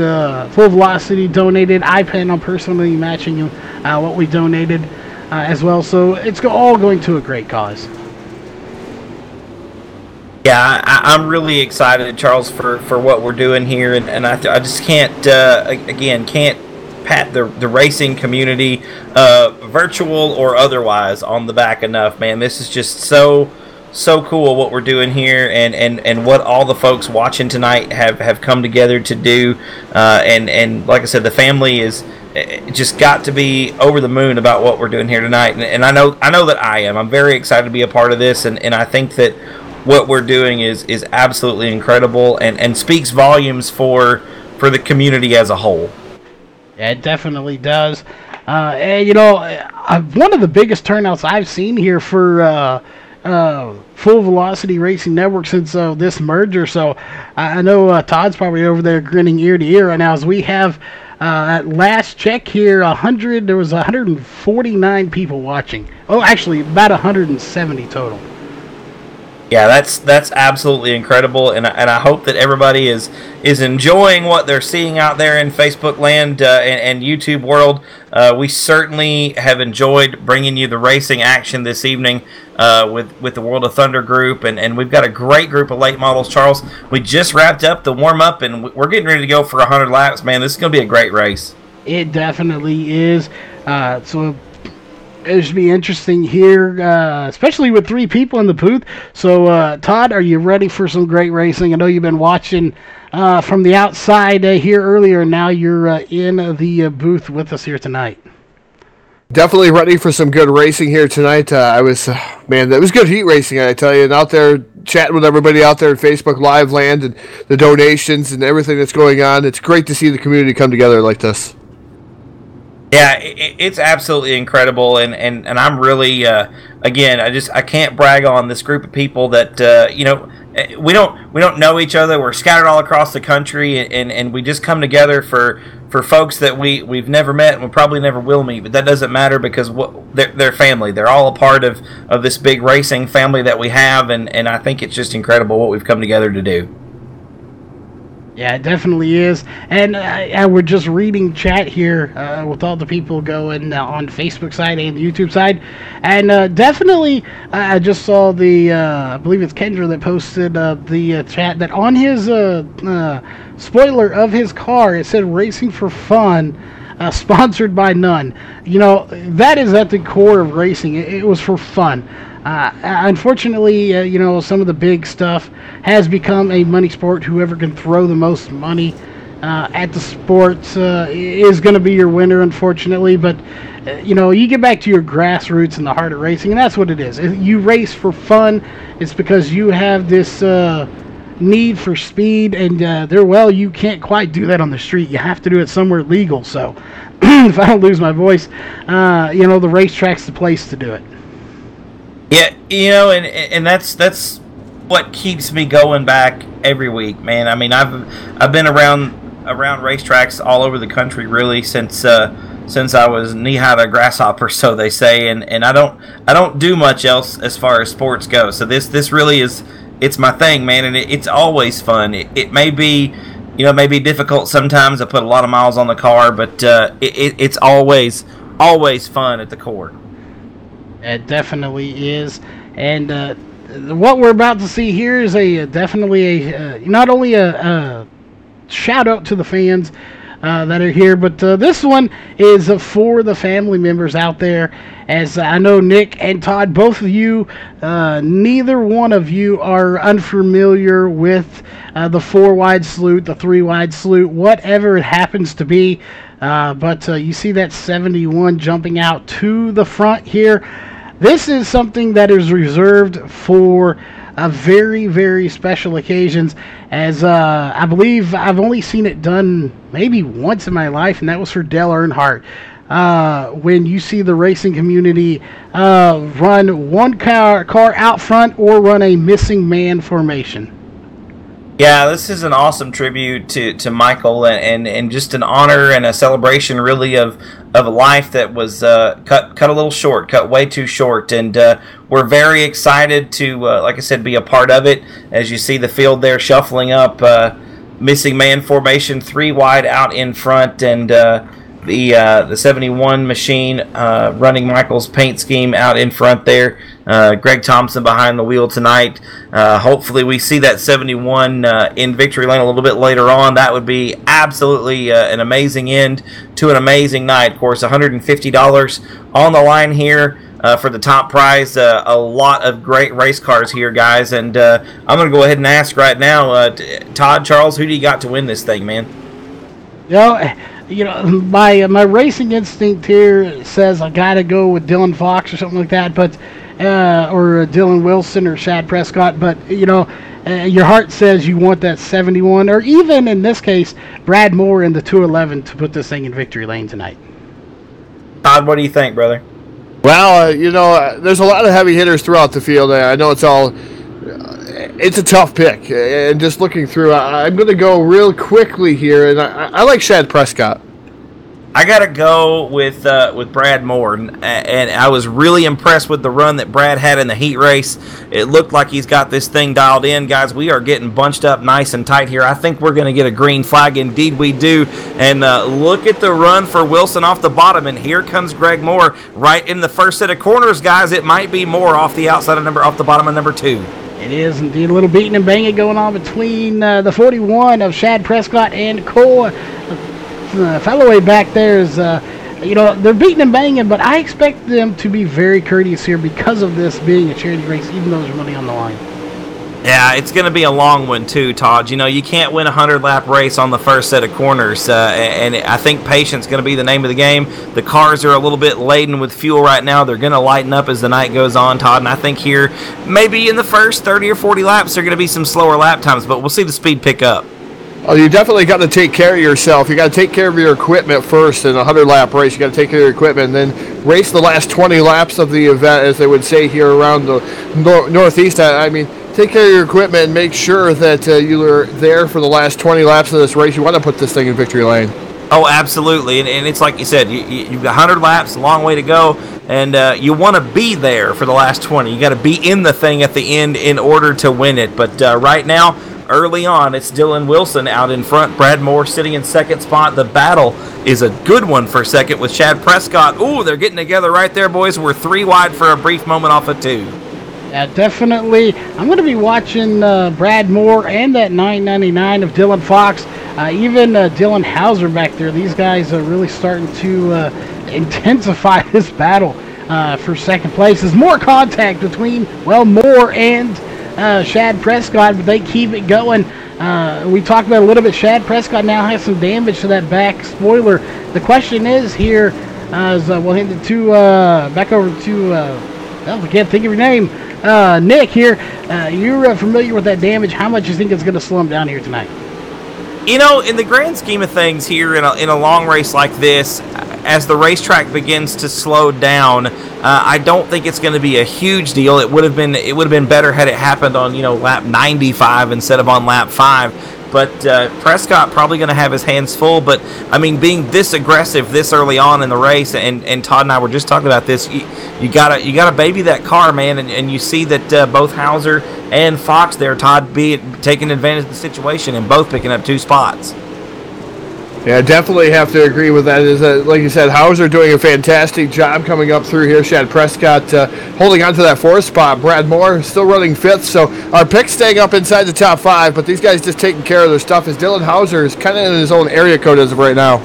Full Velocity donated. I plan on personally matching what we donated as well. So it's all going to a great cause. Yeah, I'm really excited, Charles, for what we're doing here, and I just can't can't pat the racing community, virtual or otherwise, on the back enough, man. This is just so cool what we're doing here, and what all the folks watching tonight have come together to do, and like I said, the family is just got to be over the moon about what we're doing here tonight, and I know that I am. I'm very excited to be a part of this, and I think that what we're doing is absolutely incredible, and speaks volumes for the community as a whole. Yeah, it definitely does. And one of the biggest turnouts I've seen here for Full Velocity Racing Network since this merger. So I know Todd's probably over there grinning ear to ear right now, as we have at last check here, there was 149 people watching. Oh, actually, about 170 total. Yeah, that's absolutely incredible, and I hope that everybody is enjoying what they're seeing out there in Facebook land and YouTube world. We certainly have enjoyed bringing you the racing action this evening with the World of Thunder group, and we've got a great group of late models, Charles. We just wrapped up the warm-up, and we're getting ready to go for 100 laps, man. This is going to be a great race. It definitely is. So it should be interesting here, especially with 3 people in the booth. So, Todd, are you ready for some great racing? I know you've been watching from the outside here earlier, and now you're in the booth with us here tonight. Definitely ready for some good racing here tonight. That was good heat racing, I tell you, and out there chatting with everybody out there in Facebook Live land and the donations and everything that's going on. It's great to see the community come together like this. Yeah, it's absolutely incredible, and I'm really again, I can't brag on this group of people that we don't know each other. We're scattered all across the country, and we just come together for folks that we've never met and we probably never will meet. But that doesn't matter, because they're family. They're all a part of this big racing family that we have, and I think it's just incredible what we've come together to do. Yeah, it definitely is. And we're just reading chat here with all the people going on the Facebook side and the YouTube side. And definitely, I just saw I believe it's Kendra that posted the chat that on his spoiler of his car, it said "Racing for Fun," sponsored by none. That is at the core of racing. It was for fun. Unfortunately, some of the big stuff has become a money sport. Whoever can throw the most money at the sport is going to be your winner, unfortunately. But, you get back to your grassroots and the heart of racing, and that's what it is. You race for fun. It's because you have this need for speed, and you can't quite do that on the street. You have to do it somewhere legal. So, if I don't lose my voice, the racetrack's the place to do it. Yeah, and that's what keeps me going back every week, man. I mean, I've been around racetracks all over the country really since I was knee high to a grasshopper, so they say, and I don't do much else as far as sports go. So this really it's my thing, man, and it's always fun. It may be difficult sometimes. I put a lot of miles on the car, but it's always fun at the core. It definitely is, and what we're about to see here is not only a shout out to the fans that are here, but this one is for the family members out there. As I know Nick and Todd, both of you, neither one of you are unfamiliar with the 4-wide salute, the 3-wide salute, whatever it happens to be. But you see that 71 jumping out to the front here. This is something that is reserved for very, very special occasions, as I believe I've only seen it done maybe once in my life, and that was for Dale Earnhardt. When you see the racing community run one car out front or run a missing man formation. Yeah, this is an awesome tribute to Michael, and just an honor and a celebration really of of a life that was cut a little short, cut way too short, and we're very excited to, like I said, be a part of it. As you see the field there shuffling up, missing man formation, 3 wide out in front, and the 71 machine running Michael's paint scheme out in front there. Greg Thompson behind the wheel tonight. Hopefully we see that 71 in victory lane a little bit later on. That would be absolutely an amazing end to an amazing night. Of course, $150 on the line here for the top prize. A lot of great race cars here, guys. And I'm going to go ahead and ask right now, Todd, Charles, who do you got to win this thing, man? You know, my racing instinct here says I gotta go with Dylan Fox or something like that, but or Dylan Wilson or Shad Prescott. But you know, your heart says you want that 71, or even in this case, Brad Moore in the 211 to put this thing in victory lane tonight. Todd, what do you think, brother? Well, you know, there's a lot of heavy hitters throughout the field. I know it's a tough pick, and just looking through, I'm going to go real quickly here, and I like Shad Prescott. I got to go with Brad Moore, and I was really impressed with the run that Brad had in the heat race. It looked like he's got this thing dialed in. Guys, we are getting bunched up nice and tight here. I think we're going to get a green flag. Indeed we do. And look at the run for Wilson off the bottom, and here comes Greg Moore right in the first set of corners, guys. It might be Moore off the outside of off the bottom of number 2. It is indeed a little beating and banging going on between the 41 of Shad Prescott and Cole. Falloway back there is, you know, they're beating and banging, but I expect them to be very courteous here because of this being a charity race, even though there's money on the line. Yeah, it's going to be a long one too, Todd. You know, you can't win a 100-lap race on the first set of corners, and I think patience is going to be the name of the game. The cars are a little bit laden with fuel right now. They're going to lighten up as the night goes on, Todd, and I think here, maybe in the first 30 or 40 laps, there are going to be some slower lap times, but we'll see the speed pick up. Oh, you definitely got to take care of yourself. You got to take care of your equipment first in a 100-lap race. You got to take care of your equipment, and then race the last 20 laps of the event, as they would say here around the Northeast. I mean, take care of your equipment and make sure that you are there for the last 20 laps of this race. You want to put this thing in victory lane. Oh, absolutely, and it's like you said, you've got 100 laps, a long way to go, and you want to be there for the last 20. You got to be in the thing at the end in order to win it. But right now, early on, it's Dylan Wilson out in front. Brad Moore sitting in second spot. The battle is a good one for second with Shad Prescott. Ooh, they're getting together right there, boys. We're 3 wide for a brief moment off of 2. Yeah, definitely. I'm going to be watching Brad Moore and that 999 of Dylan Fox. Even Dylan Hauser back there. These guys are really starting to intensify this battle for second place. There's more contact between, well, Moore and Shad Prescott, but they keep it going. We talked about a little bit. Shad Prescott now has some damage to that back spoiler. The question is here, as we'll hand it to back over to I can't think of your name, Nick here. You're familiar with that damage. How much do you think it's going to slow him down here tonight? You know, in the grand scheme of things here in a long race like this, as the racetrack begins to slow down, I don't think it's going to be a huge deal. It would have been better had it happened on, you know, lap 95 instead of on lap 5. But Prescott probably going to have his hands full. But I mean, being this aggressive this early on in the race, and Todd and I were just talking about this. You gotta baby that car, man, and you see that both Hauser and Fox there, Todd, taking advantage of the situation and both picking up 2 spots. Yeah, definitely have to agree with that. Is like you said, Hauser doing a fantastic job coming up through here. Shad Prescott holding on to that 4th spot. Brad Moore still running 5th. So our pick staying up inside the top 5, but these guys just taking care of their stuff. As Dylan Hauser is kind of in his own area code as of right now.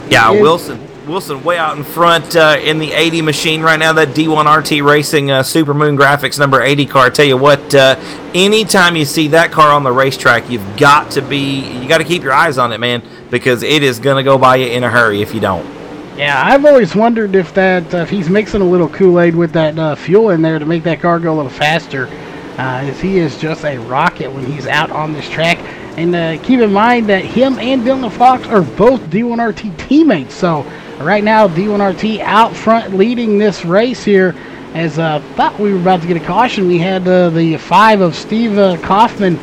Yeah, Wilson way out in front in the 80 machine right now. That D1RT Racing Supermoon Graphics number 80 car. I tell you what, anytime you see that car on the racetrack, you got to keep your eyes on it, man, because it is going to go by you in a hurry if you don't. Yeah, I've always wondered if if he's mixing a little Kool-Aid with that fuel in there to make that car go a little faster, as he is just a rocket when he's out on this track. And keep in mind that him and Dylan Fox are both D1RT teammates. So right now, D1RT out front leading this race here. As thought we were about to get a caution, we had the 5 of Steve Kaufman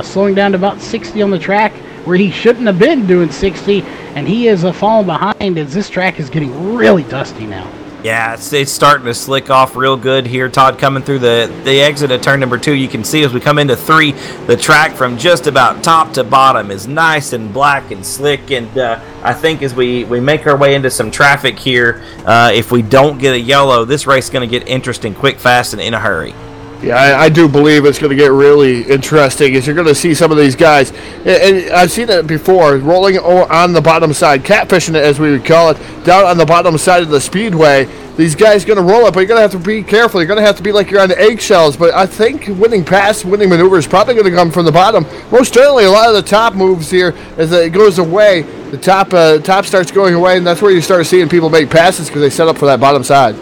slowing down to about 60 on the track, where he shouldn't have been doing 60. and he is falling behind as this track is getting really dusty now. Yeah, it's starting to slick off real good here, Todd. Coming through the exit at turn number 2, you can see as we come into 3, the track from just about top to bottom is nice and black and slick. And I think as we make our way into some traffic here, if we don't get a yellow, this race is going to get interesting quick, fast, and in a hurry. Yeah, I do believe it's going to get really interesting as you're going to see some of these guys. And I've seen it before, rolling on the bottom side, catfishing it as we would call it, down on the bottom side of the speedway. These guys are going to roll it, but you're going to have to be careful. You're going to have to be like you're on eggshells. But I think winning maneuver is probably going to come from the bottom. Most generally, a lot of the top moves here, as it goes away, the top starts going away, and that's where you start seeing people make passes because they set up for that bottom side.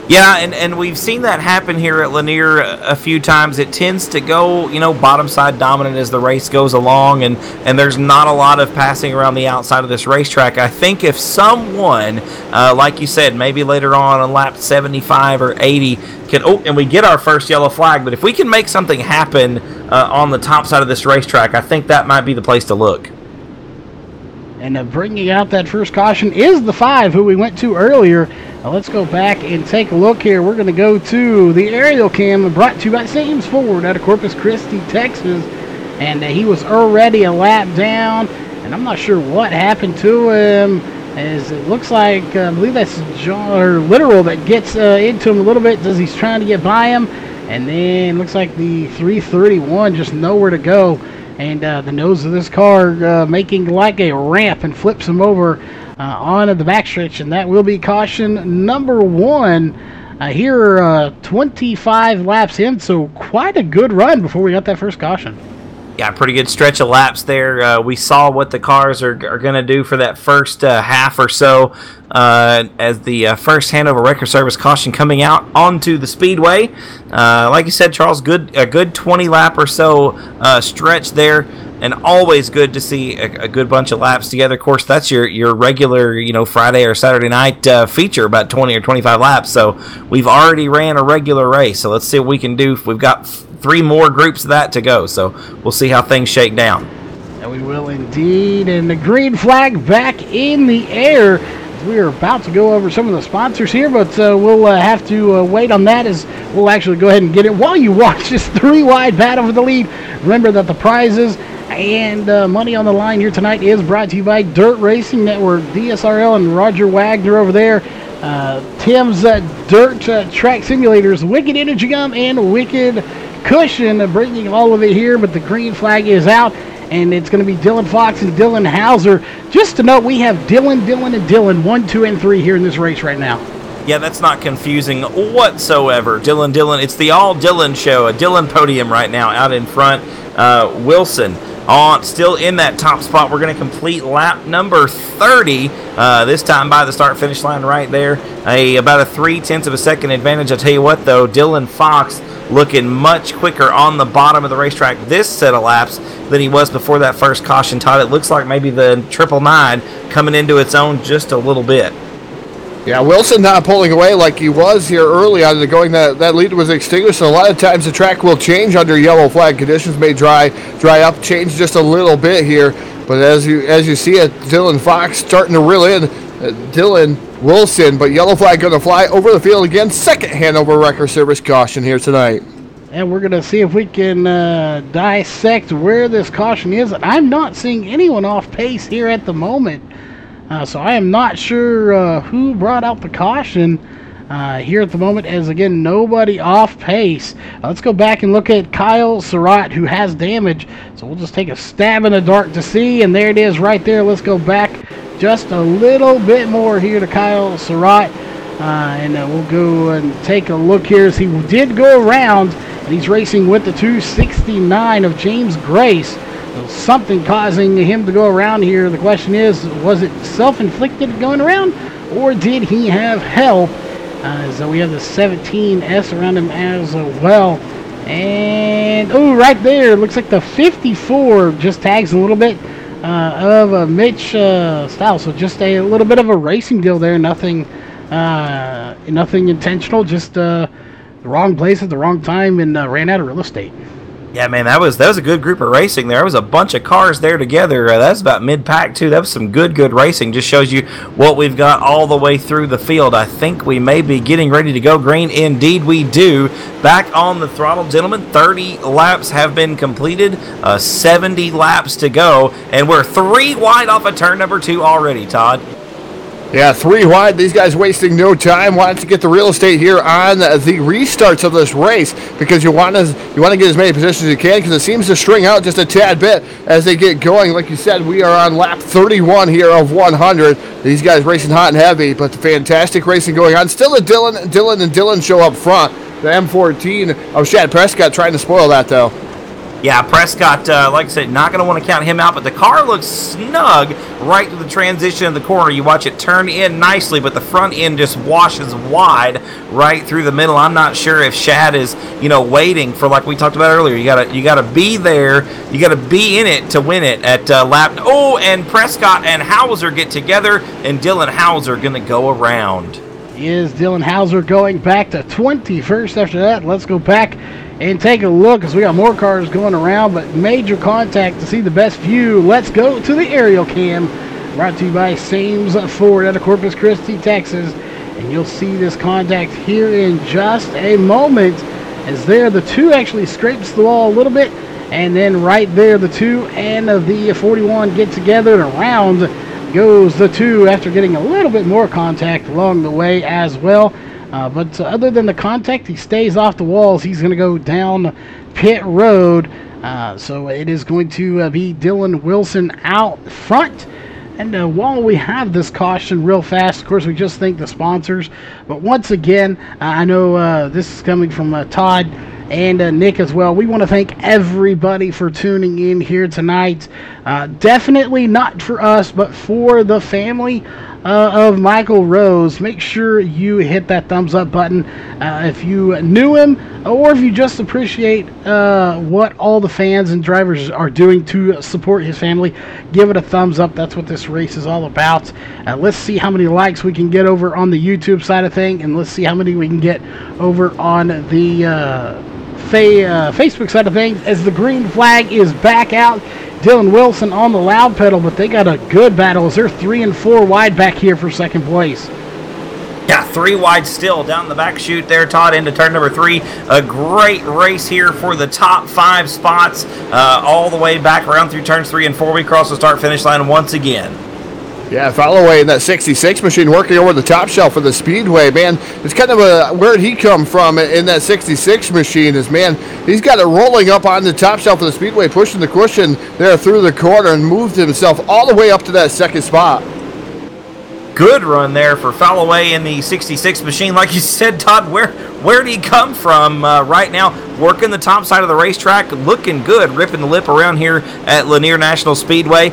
Yeah, and we've seen that happen here at Lanier a few times. It tends to go, bottom side dominant as the race goes along, and there's not a lot of passing around the outside of this racetrack. I think if someone, like you said, maybe later on lap 75 or 80, and we get our first yellow flag, but if we can make something happen on the top side of this racetrack, I think that might be the place to look. And bringing out that first caution is the 5, who we went to earlier. Let's go back and take a look here. We're going to go to the aerial cam brought to you by Sames Ford out of Corpus Christi, Texas. And he was already a lap down, and I'm not sure what happened to him, as it looks like, I believe that's John, or Literal, that gets into him a little bit as he's trying to get by him. And then looks like the 331 just nowhere to go. And the nose of this car making like a ramp and flips him over onto the backstretch, and that will be caution number 1 here 25 laps in, so quite a good run before we got that first caution. Yeah, pretty good stretch of laps there. We saw what the cars are going to do for that first half or so as the first Hanover Record Service caution coming out onto the speedway. Like you said, Charles, a good 20 lap or so stretch there, and always good to see a good bunch of laps together. Of course, that's your regular, Friday or Saturday night feature, about 20 or 25 laps. So we've already ran a regular race. So let's see what we can do. We've got 3 more groups of that to go. So we'll see how things shake down. And we will indeed. And the green flag back in the air. We are about to go over some of the sponsors here, but we'll have to wait on that, as we'll actually go ahead and get it while you watch this 3-wide battle for the lead. Remember that the prizes and money on the line here tonight is brought to you by Dirt Racing Network, DSRL, and Roger Wagner over there. Tim's Dirt Track Simulators, Wicked Energy Gum, and Wicked Cushion, bringing all of it here, but the green flag is out, and it's going to be Dylan Fox and Dylan Hauser. Just to note, we have Dylan, and Dylan 1, 2, and 3 here in this race right now. Yeah, that's not confusing whatsoever. Dylan, it's the all Dylan show, a Dylan podium right now out in front. Wilson still in that top spot. We're going to complete lap number 30, this time by the start-finish line right there. About a 0.3 of a second advantage. I'll tell you what, though, Dylan Fox looking much quicker on the bottom of the racetrack this set of laps than he was before that first caution, Todd. It looks like maybe the 999 coming into its own just a little bit. Yeah, Wilson not pulling away like he was here early on the going. That lead was extinguished. So a lot of times the track will change under yellow flag. Conditions may dry up, change just a little bit here. But as you see it, Dylan Fox starting to reel in Dylan Wilson. But yellow flag going to fly over the field again. Second Hanover Record Service caution here tonight. And we're going to see if we can dissect where this caution is. I'm not seeing anyone off pace here at the moment. So I am not sure who brought out the caution here at the moment, as again, nobody off pace. Let's go back and look at Kyle Surratt, who has damage. So we'll just take a stab in the dark to see, and there it is right there. Let's go back just a little bit more here to Kyle Surratt, and we'll go and take a look here, as he did go around, and he's racing with the 269 of James Grace. Something causing him to go around here. The question is, was it self-inflicted going around, or did he have help? So we have the 17S around him as well. And, right there, looks like the 54 just tags a little bit of Mitch Style. So just a little bit of a racing deal there. Nothing intentional, just the wrong place at the wrong time, and ran out of real estate. Yeah, man, that was a good group of racing there. There was a bunch of cars there together. That was about mid-pack, too. That was some good racing. Just shows you what we've got all the way through the field. I think we may be getting ready to go green. Indeed, we do. Back on the throttle, gentlemen. 30 laps have been completed. 70 laps to go. And we're 3 wide off of turn number 2 already, Todd. Yeah, 3 wide. These guys wasting no time. Wanted to get the real estate here on the restarts of this race because you want to get as many positions as you can because it seems to string out just a tad bit as they get going. Like you said, we are on lap 31 here of 100. These guys racing hot and heavy, but fantastic racing going on. Still a Dylan show up front. The M14 of Shad Prescott trying to spoil that though. Yeah, Prescott, like I said, not going to want to count him out, but the car looks snug right to the transition of the corner. You watch it turn in nicely, but the front end just washes wide right through the middle. I'm not sure if Shad is, waiting for, like we talked about earlier. You got to be there. You got to be in it to win it at lap. Oh, and Prescott and Hauser get together, and Dylan Hauser going to go around. Is Dylan Hauser going back to 21st after that? Let's go back and take a look as we got more cars going around, but major contact to see the best view. Let's go to the aerial cam, brought to you by Sames Ford out of Corpus Christi, Texas. And you'll see this contact here in just a moment as there the 2 actually scrapes the wall a little bit, and then right there the 2 and the 41 get together, and around goes the 2 after getting a little bit more contact along the way as well. But other than the contact, he stays off the walls. He's going to go down pit road. So it is going to be Dylan Wilson out front. And while we have this caution real fast, of course, we just thank the sponsors. But once again, I know this is coming from Todd and Nick as well. We want to thank everybody for tuning in here tonight. Definitely not for us, but for the family of Michael Rose. Make sure you hit that thumbs up button if you knew him, or if you just appreciate what all the fans and drivers are doing to support his family. Give it a thumbs up. That's what this race is all about. Let's see how many likes we can get over on the YouTube side of things, and let's see how many we can get over on the Facebook side of things as the green flag is back out. Dylan Wilson on the loud pedal, but they got a good battle as they're 3 and 4 wide back here for second place. Yeah, 3 wide still down the back chute there, Todd, into turn number 3. A great race here for the top 5 spots all the way back around through turns 3 and 4. We cross the start-finish line once again. Yeah, Falloway in that 66 machine working over the top shelf of the Speedway. Man, it's kind of where'd he come from in that 66 machine is, man, he's got it rolling up on the top shelf of the Speedway, pushing the cushion there through the corner and moved himself all the way up to that second spot. Good run there for Falloway in the 66 machine. Like you said, Todd, where'd he come from right now? Working the top side of the racetrack, looking good, ripping the lip around here at Lanier National Speedway.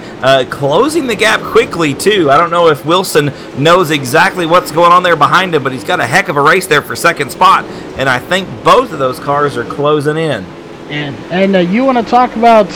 Closing the gap quickly, too. I don't know if Wilson knows exactly what's going on there behind him, but he's got a heck of a race there for second spot, and I think both of those cars are closing in. And you want to talk about,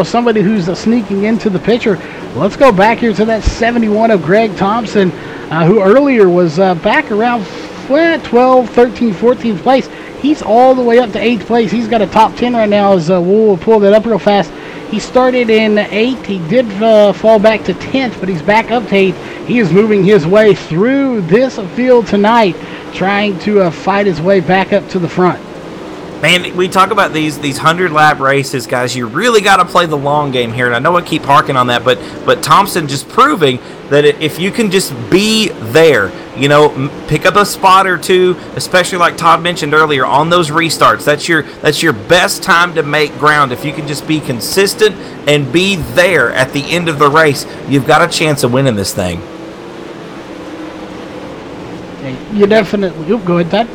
somebody who's sneaking into the picture. Let's go back here to that 71 of Greg Thompson, who earlier was back around 12, 13, 14th place. He's all the way up to 8th place. He's got a top 10 right now as we'll pull that up real fast. He started in 8th. He did fall back to 10th, but he's back up to 8th. He is moving his way through this field tonight, trying to fight his way back up to the front. Man, we talk about these 100-lap races, guys. You really got to play the long game here, and I know I keep harking on that, but Thompson just proving that if you can just be there, pick up a spot or two, especially like Todd mentioned earlier, on those restarts. That's your best time to make ground. If you can just be consistent and be there at the end of the race, you've got a chance of winning this thing. You definitely... Oh, go ahead, Todd.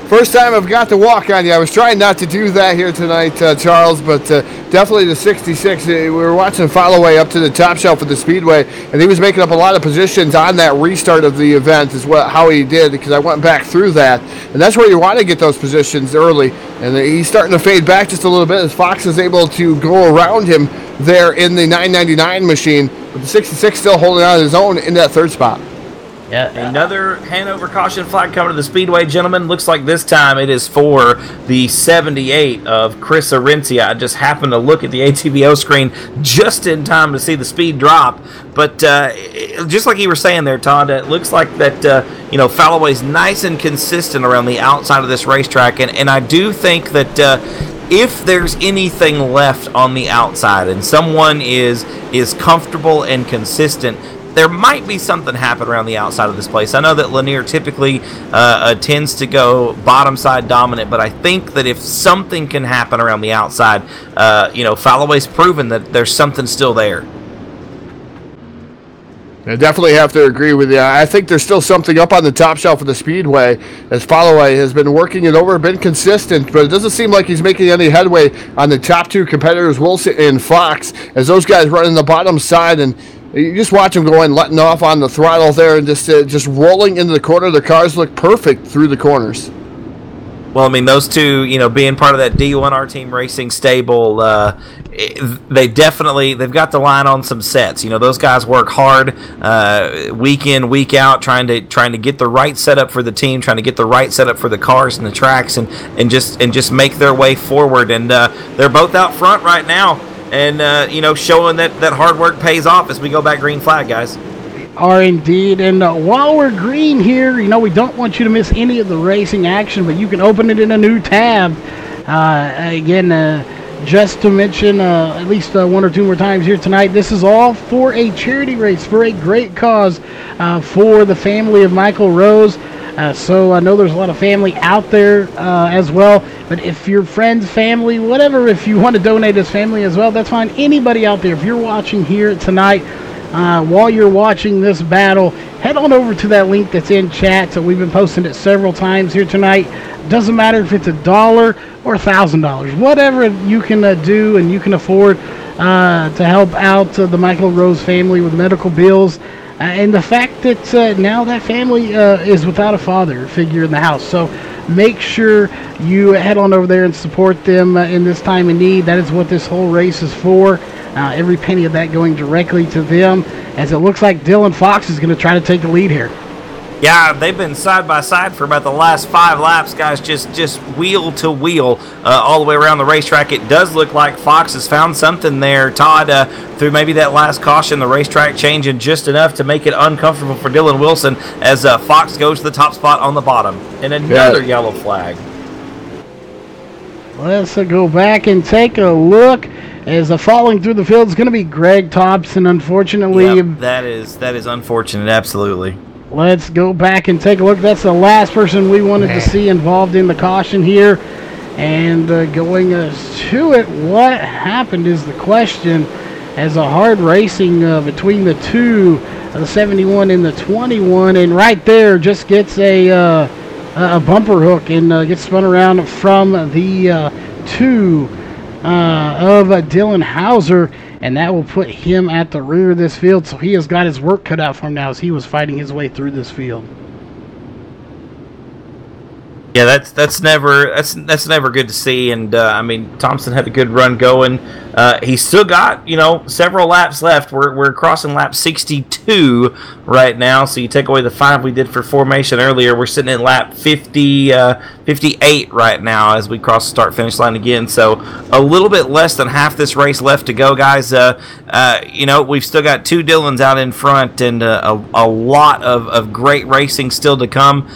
First time I've got to walk on you. I was trying not to do that here tonight, Charles, but definitely the 66. We were watching Falloway up to the top shelf of the Speedway, and he was making up a lot of positions on that restart of the event is how he did, because I went back through that. And that's where you want to get those positions early. And he's starting to fade back just a little bit as Fox is able to go around him there in the 999 machine, but the 66 still holding on his own in that third spot. Another Hanover caution flag coming to the speedway, gentlemen. Looks like this time it is for the 78 of Chris Arencia. I just happened to look at the ATVO screen just in time to see the speed drop. But just like you were saying there, Todd, it looks like that Falloway's nice and consistent around the outside of this racetrack, and I do think that if there's anything left on the outside and someone is comfortable and consistent, there might be something happen around the outside of this place. I know that Lanier typically tends to go bottom side dominant, but I think that if something can happen around the outside, Falloway's proven that there's something still there. I definitely have to agree with you. I think there's still something up on the top shelf of the Speedway, as Falloway has been working it over, been consistent, but it doesn't seem like he's making any headway on the top two competitors, Wilson and Fox, as those guys run in the bottom side, and you just watch them going, letting off on the throttle there, and just rolling into the corner. The cars look perfect through the corners. Well, I mean, those two, being part of that D1R Team Racing stable, they've got the line on some sets. Those guys work hard week in, week out, trying to get the right setup for the team, trying to get the right setup for the cars and the tracks, and just make their way forward. And they're both out front right now, and showing that hard work pays off as we go back green flag, guys. Are indeed. And while we're green here, we don't want you to miss any of the racing action, but you can open it in a new tab. Just to mention at least one or two more times here tonight, this is all for a charity race, for a great cause, for the family of Michael Rose. So I know there's a lot of family out there as well, but if your friends, family, whatever, if you want to donate as family as well, that's fine. Anybody out there, if you're watching here tonight, while you're watching this battle, head on over to that link that's in chat. So we've been posting it several times here tonight. Doesn't matter if it's $1 or $1,000, whatever you can do and you can afford to help out the Michael Rose family with medical bills. And the fact that now that family is without a father figure in the house. So make sure you head on over there and support them in this time of need. That is what this whole race is for. Every penny of that going directly to them, as it looks like Dylan Fox is going to try to take the lead here. Yeah, they've been side by side for about the last 5 laps, guys, just wheel to wheel all the way around the racetrack. It does look like Fox has found something there, Todd, through maybe that last caution, the racetrack changing just enough to make it uncomfortable for Dylan Wilson as Fox goes to the top spot on the bottom. And another yellow flag. Let's go back and take a look. As falling through the field is going to be Greg Thompson, unfortunately. Yep, that is unfortunate, absolutely. Let's go back and take a look. That's the last person we wanted to see involved in the caution here. And going to it, what happened is the question, as a hard racing between the two, the 71 and the 21. And right there just gets a bumper hook and gets spun around from the two of Dylan Hauser, and that will put him at the rear of this field. So he has got his work cut out for him now as he was fighting his way through this field. Yeah, that's never good to see. And I mean, Thompson had a good run going. He's still got several laps left. We're crossing lap 62 right now. So you take away the 5 we did for formation earlier, we're sitting at lap 58 right now as we cross the start finish line again. So a little bit less than half this race left to go, guys. We've still got 2 Dylans out in front and a lot of great racing still to come.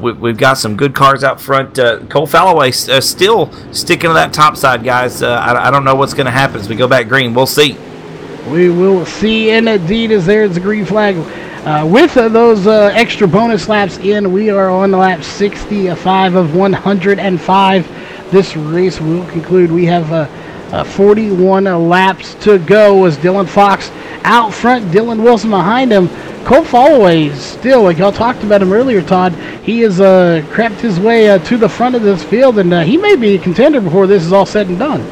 We've got some good cars out front. Cole Falloway still sticking to that top side, guys. I don't know what's going to happen as we go back green. We'll see. We will see. And indeed, as there's the green flag. With those extra bonus laps in, we are on lap 65 of 105. This race will conclude. We have 41 laps to go as Dylan Fox out front, Dylan Wilson behind him. Cole Falloway still, like y'all talked about him earlier, Todd, he has crept his way to the front of this field, and he may be a contender before this is all said and done.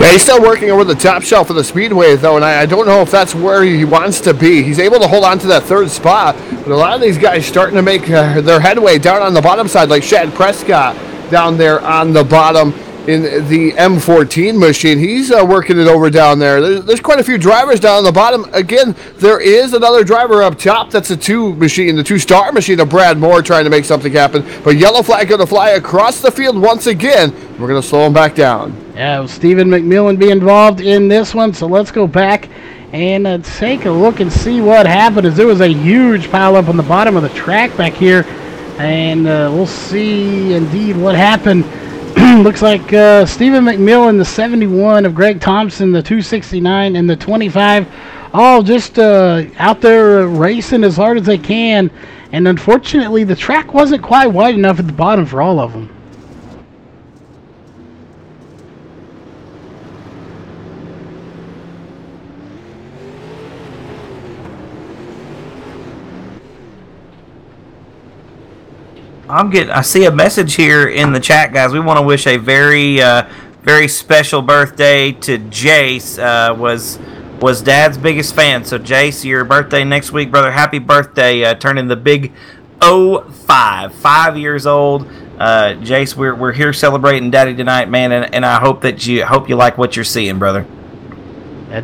Yeah, he's still working over the top shelf of the Speedway, though, and I don't know if that's where he wants to be. He's able to hold on to that third spot, but a lot of these guys starting to make their headway down on the bottom side, like Shad Prescott down there on the bottom. in the M14 machine. He's working it over down there. There's quite a few drivers down on the bottom. Again, there is another driver up top. That's the 2-star machine of Brad Moore trying to make something happen. But yellow flag going to fly across the field once again. We're going to slow him back down. Yeah, Stephen McMillan be involved in this one, so let's go back and take a look and see what happened. As there was a huge pileup on the bottom of the track back here, and we'll see indeed what happened. Looks like Stephen McMillan, the 71 of Greg Thompson, the 269, and the 25, all just out there racing as hard as they can. And unfortunately, the track wasn't quite wide enough at the bottom for all of them. I see a message here in the chat, guys. We want to wish a very, very special birthday to Jace. Was Dad's biggest fan. So Jace, your birthday next week, brother. Happy birthday! Turning the big 5 years old. Jace, we're here celebrating Daddy tonight, man, and I hope you like what you're seeing, brother.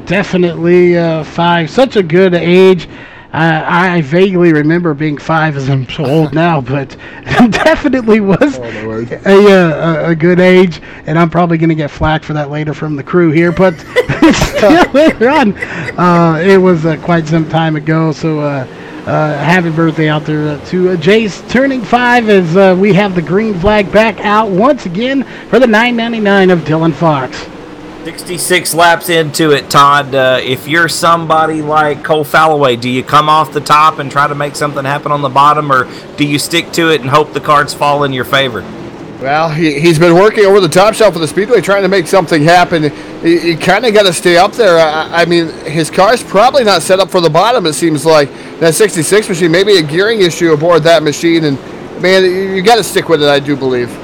Definitely 5. Such a good age. I vaguely remember being 5 as I'm so old now, but definitely was a good age, and I'm probably going to get flack for that later from the crew here, but still later on, it was quite some time ago, so happy birthday out there to Jace turning 5 as we have the green flag back out once again for the 999 of Dylan Fox. 66 laps into it, Todd. If you're somebody like Cole Falloway, do you come off the top and try to make something happen on the bottom, or do you stick to it and hope the cards fall in your favor? Well, he's been working over the top shelf of the Speedway trying to make something happen. You kind of got to stay up there. I mean, his car's probably not set up for the bottom, it seems like. That 66 machine, maybe a gearing issue aboard that machine, and, man, you got to stick with it, I do believe.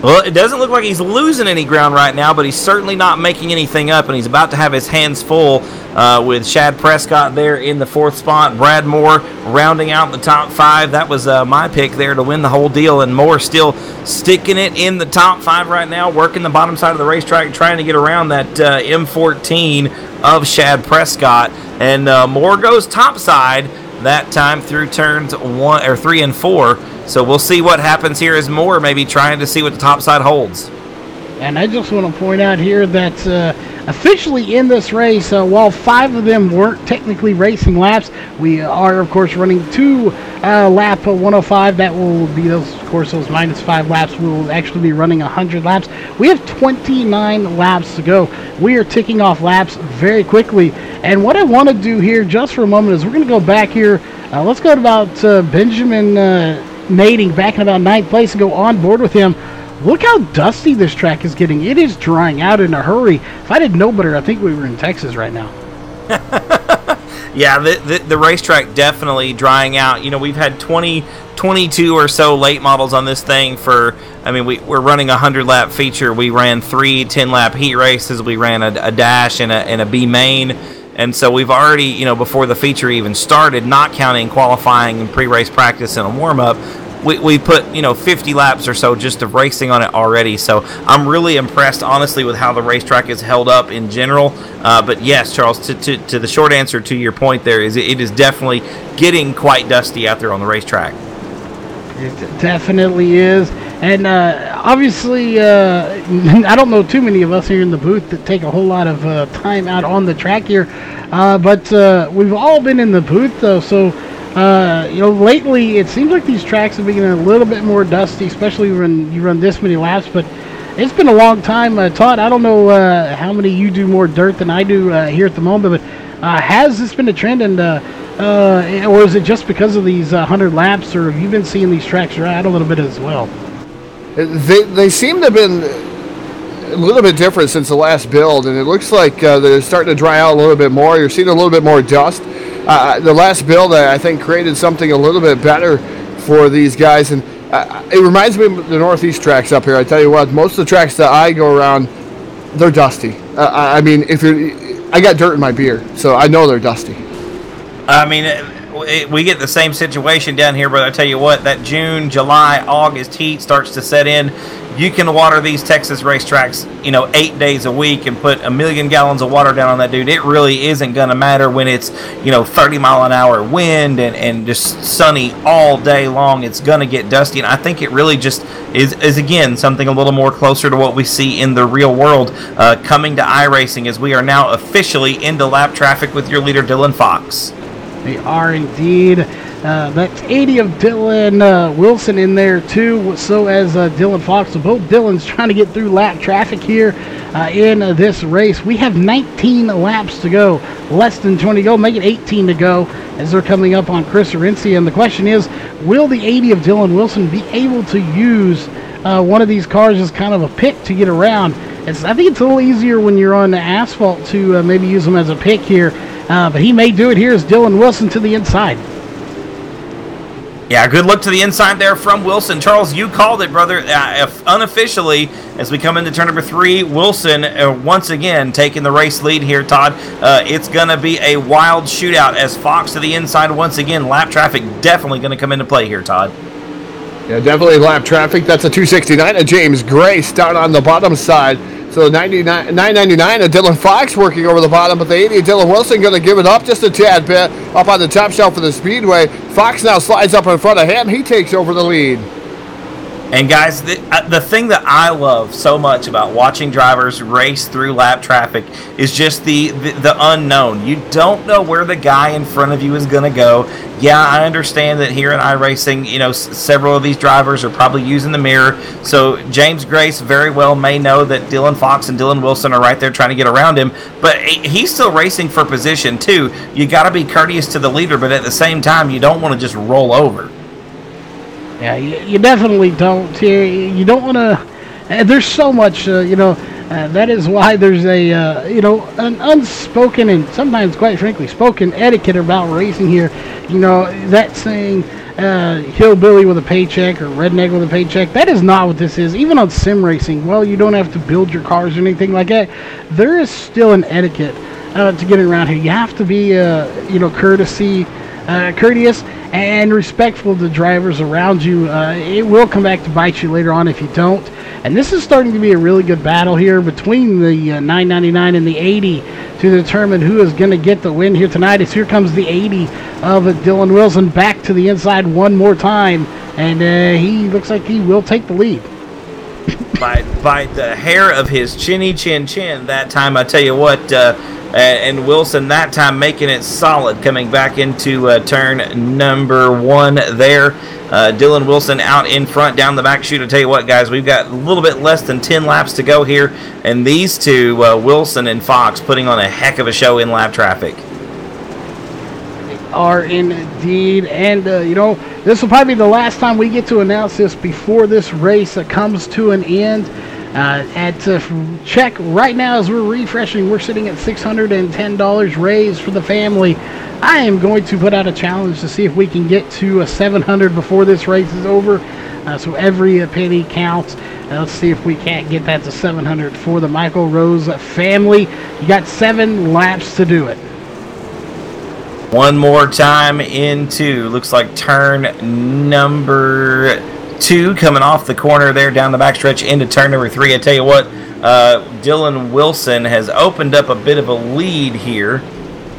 Well, it doesn't look like he's losing any ground right now, but he's certainly not making anything up, and he's about to have his hands full with Shad Prescott there in the 4th spot. Brad Moore rounding out the top 5. That was my pick there to win the whole deal, and Moore still sticking it in the top 5 right now, working the bottom side of the racetrack, trying to get around that M14 of Shad Prescott. And Moore goes top side that time through turns 3 and 4. So we'll see what happens here as Moore maybe trying to see what the top side holds. And I just want to point out here that officially in this race, while 5 of them weren't technically racing laps, we are, of course, running 2 lap 105. That will be those minus 5 laps. We will actually be running 100 laps. We have 29 laps to go. We are ticking off laps very quickly. And what I want to do here just for a moment is we're going to go back here. Let's go to about Benjamin Nading back in about 9th place and go on board with him. Look how dusty this track is getting. It is drying out in a hurry. If I didn't know better, I think we were in Texas right now. Yeah, the racetrack definitely drying out. You know, we've had 22 or so late models on this thing we're running a 100-lap feature. We ran 3 10-lap heat races. We ran a dash and a B main. And so we've already, before the feature even started, not counting qualifying and pre-race practice and a warm-up, we put, 50 laps or so just of racing on it already. So I'm really impressed, honestly, with how the racetrack is held up in general. But yes, Charles, to the short answer to your point there is it is definitely getting quite dusty out there on the racetrack. It definitely is. And obviously, I don't know too many of us here in the booth that take a whole lot of time out on the track here. But we've all been in the booth, though. So, lately it seems like these tracks are getting a little bit more dusty, especially when you run this many laps. But it's been a long time. Todd, I don't know how many you do more dirt than I do here at the moment. But has this been a trend? And or is it just because of these 100 laps? Or have you been seeing these tracks dry out a little bit as well? They seem to have been a little bit different since the last build, and it looks like they're starting to dry out a little bit more. You're seeing a little bit more dust. The last build, I think, created something a little bit better for these guys, and it reminds me of the Northeast tracks up here. I tell you what, most of the tracks that I go around, they're dusty. I got dirt in my beer, so I know they're dusty. I mean, we get the same situation down here, but I tell you what, that June, July, August heat starts to set in. You can water these Texas racetracks, 8 days a week and put 1 million gallons of water down on that dude. It really isn't going to matter when it's, 30-mile-an-hour wind and just sunny all day long. It's going to get dusty, and I think it really just is again, something a little more closer to what we see in the real world coming to iRacing, as we are now officially into lap traffic with your leader, Dylan Fox. They are indeed. That's 80 of Dylan Wilson in there too, so as Dylan Fox. So both Dylan's trying to get through lap traffic here in this race. We have 19 laps to go, less than 20 to go, make it 18 to go as they're coming up on Chris Arencia. And the question is, will the 80 of Dylan Wilson be able to use one of these cars as kind of a pick to get around? I think it's a little easier when you're on the asphalt to maybe use them as a pick here, but he may do it here as Dylan Wilson to the inside. Yeah, good look to the inside there from Wilson. Charles, you called it, brother. Unofficially, as we come into turn number 3, Wilson once again taking the race lead here, Todd. It's going to be a wild shootout as Fox to the inside once again. Lap traffic definitely going to come into play here, Todd. Yeah, definitely lap traffic. That's a 269 of James Grace down on the bottom side. So 999 of Dylan Fox working over the bottom, but the 80 of Dylan Wilson going to give it up just a tad bit up on the top shelf of the Speedway. Fox now slides up in front of him. He takes over the lead. And guys, the thing that I love so much about watching drivers race through lap traffic is just the unknown. You don't know where the guy in front of you is going to go. Yeah, I understand that here in iRacing, several of these drivers are probably using the mirror. So James Grace very well may know that Dylan Fox and Dylan Wilson are right there trying to get around him. But he's still racing for position, too. You got to be courteous to the leader, but at the same time, you don't want to just roll over. Yeah, you definitely don't. You don't want to. There's so much, that is why there's an unspoken and sometimes, quite frankly, spoken etiquette about racing here. That saying, hillbilly with a paycheck or redneck with a paycheck, that is not what this is. Even on sim racing, well, you don't have to build your cars or anything like that. There is still an etiquette to getting around here. You have to be, courteous and respectful of the drivers around you. It will come back to bite you later on if you don't. And this is starting to be a really good battle here between the 999 and the 80 to determine who is going to get the win here tonight. As here comes the 80 of Dylan Wilson back to the inside one more time, and he looks like he will take the lead. By the hair of his chinny chin that time, I tell you what. And Wilson that time making it solid, coming back into turn number 1 there. Dylan Wilson out in front down the back chute. I tell you what, guys, we've got a little bit less than 10 laps to go here, and these two, Wilson and Fox, putting on a heck of a show in lap traffic. They are indeed, and this will probably be the last time we get to announce this before this race comes to an end. Check right now as we're refreshing, we're sitting at $610 raised for the family. I am going to put out a challenge to see if we can get to a $700 before this race is over. So every penny counts. Let's see if we can't get that to $700 for the Michael Rose family. You got 7 laps to do it. One more time into, looks like turn number 2, coming off the corner there down the backstretch into turn number 3. I tell you what, Dylan Wilson has opened up a bit of a lead here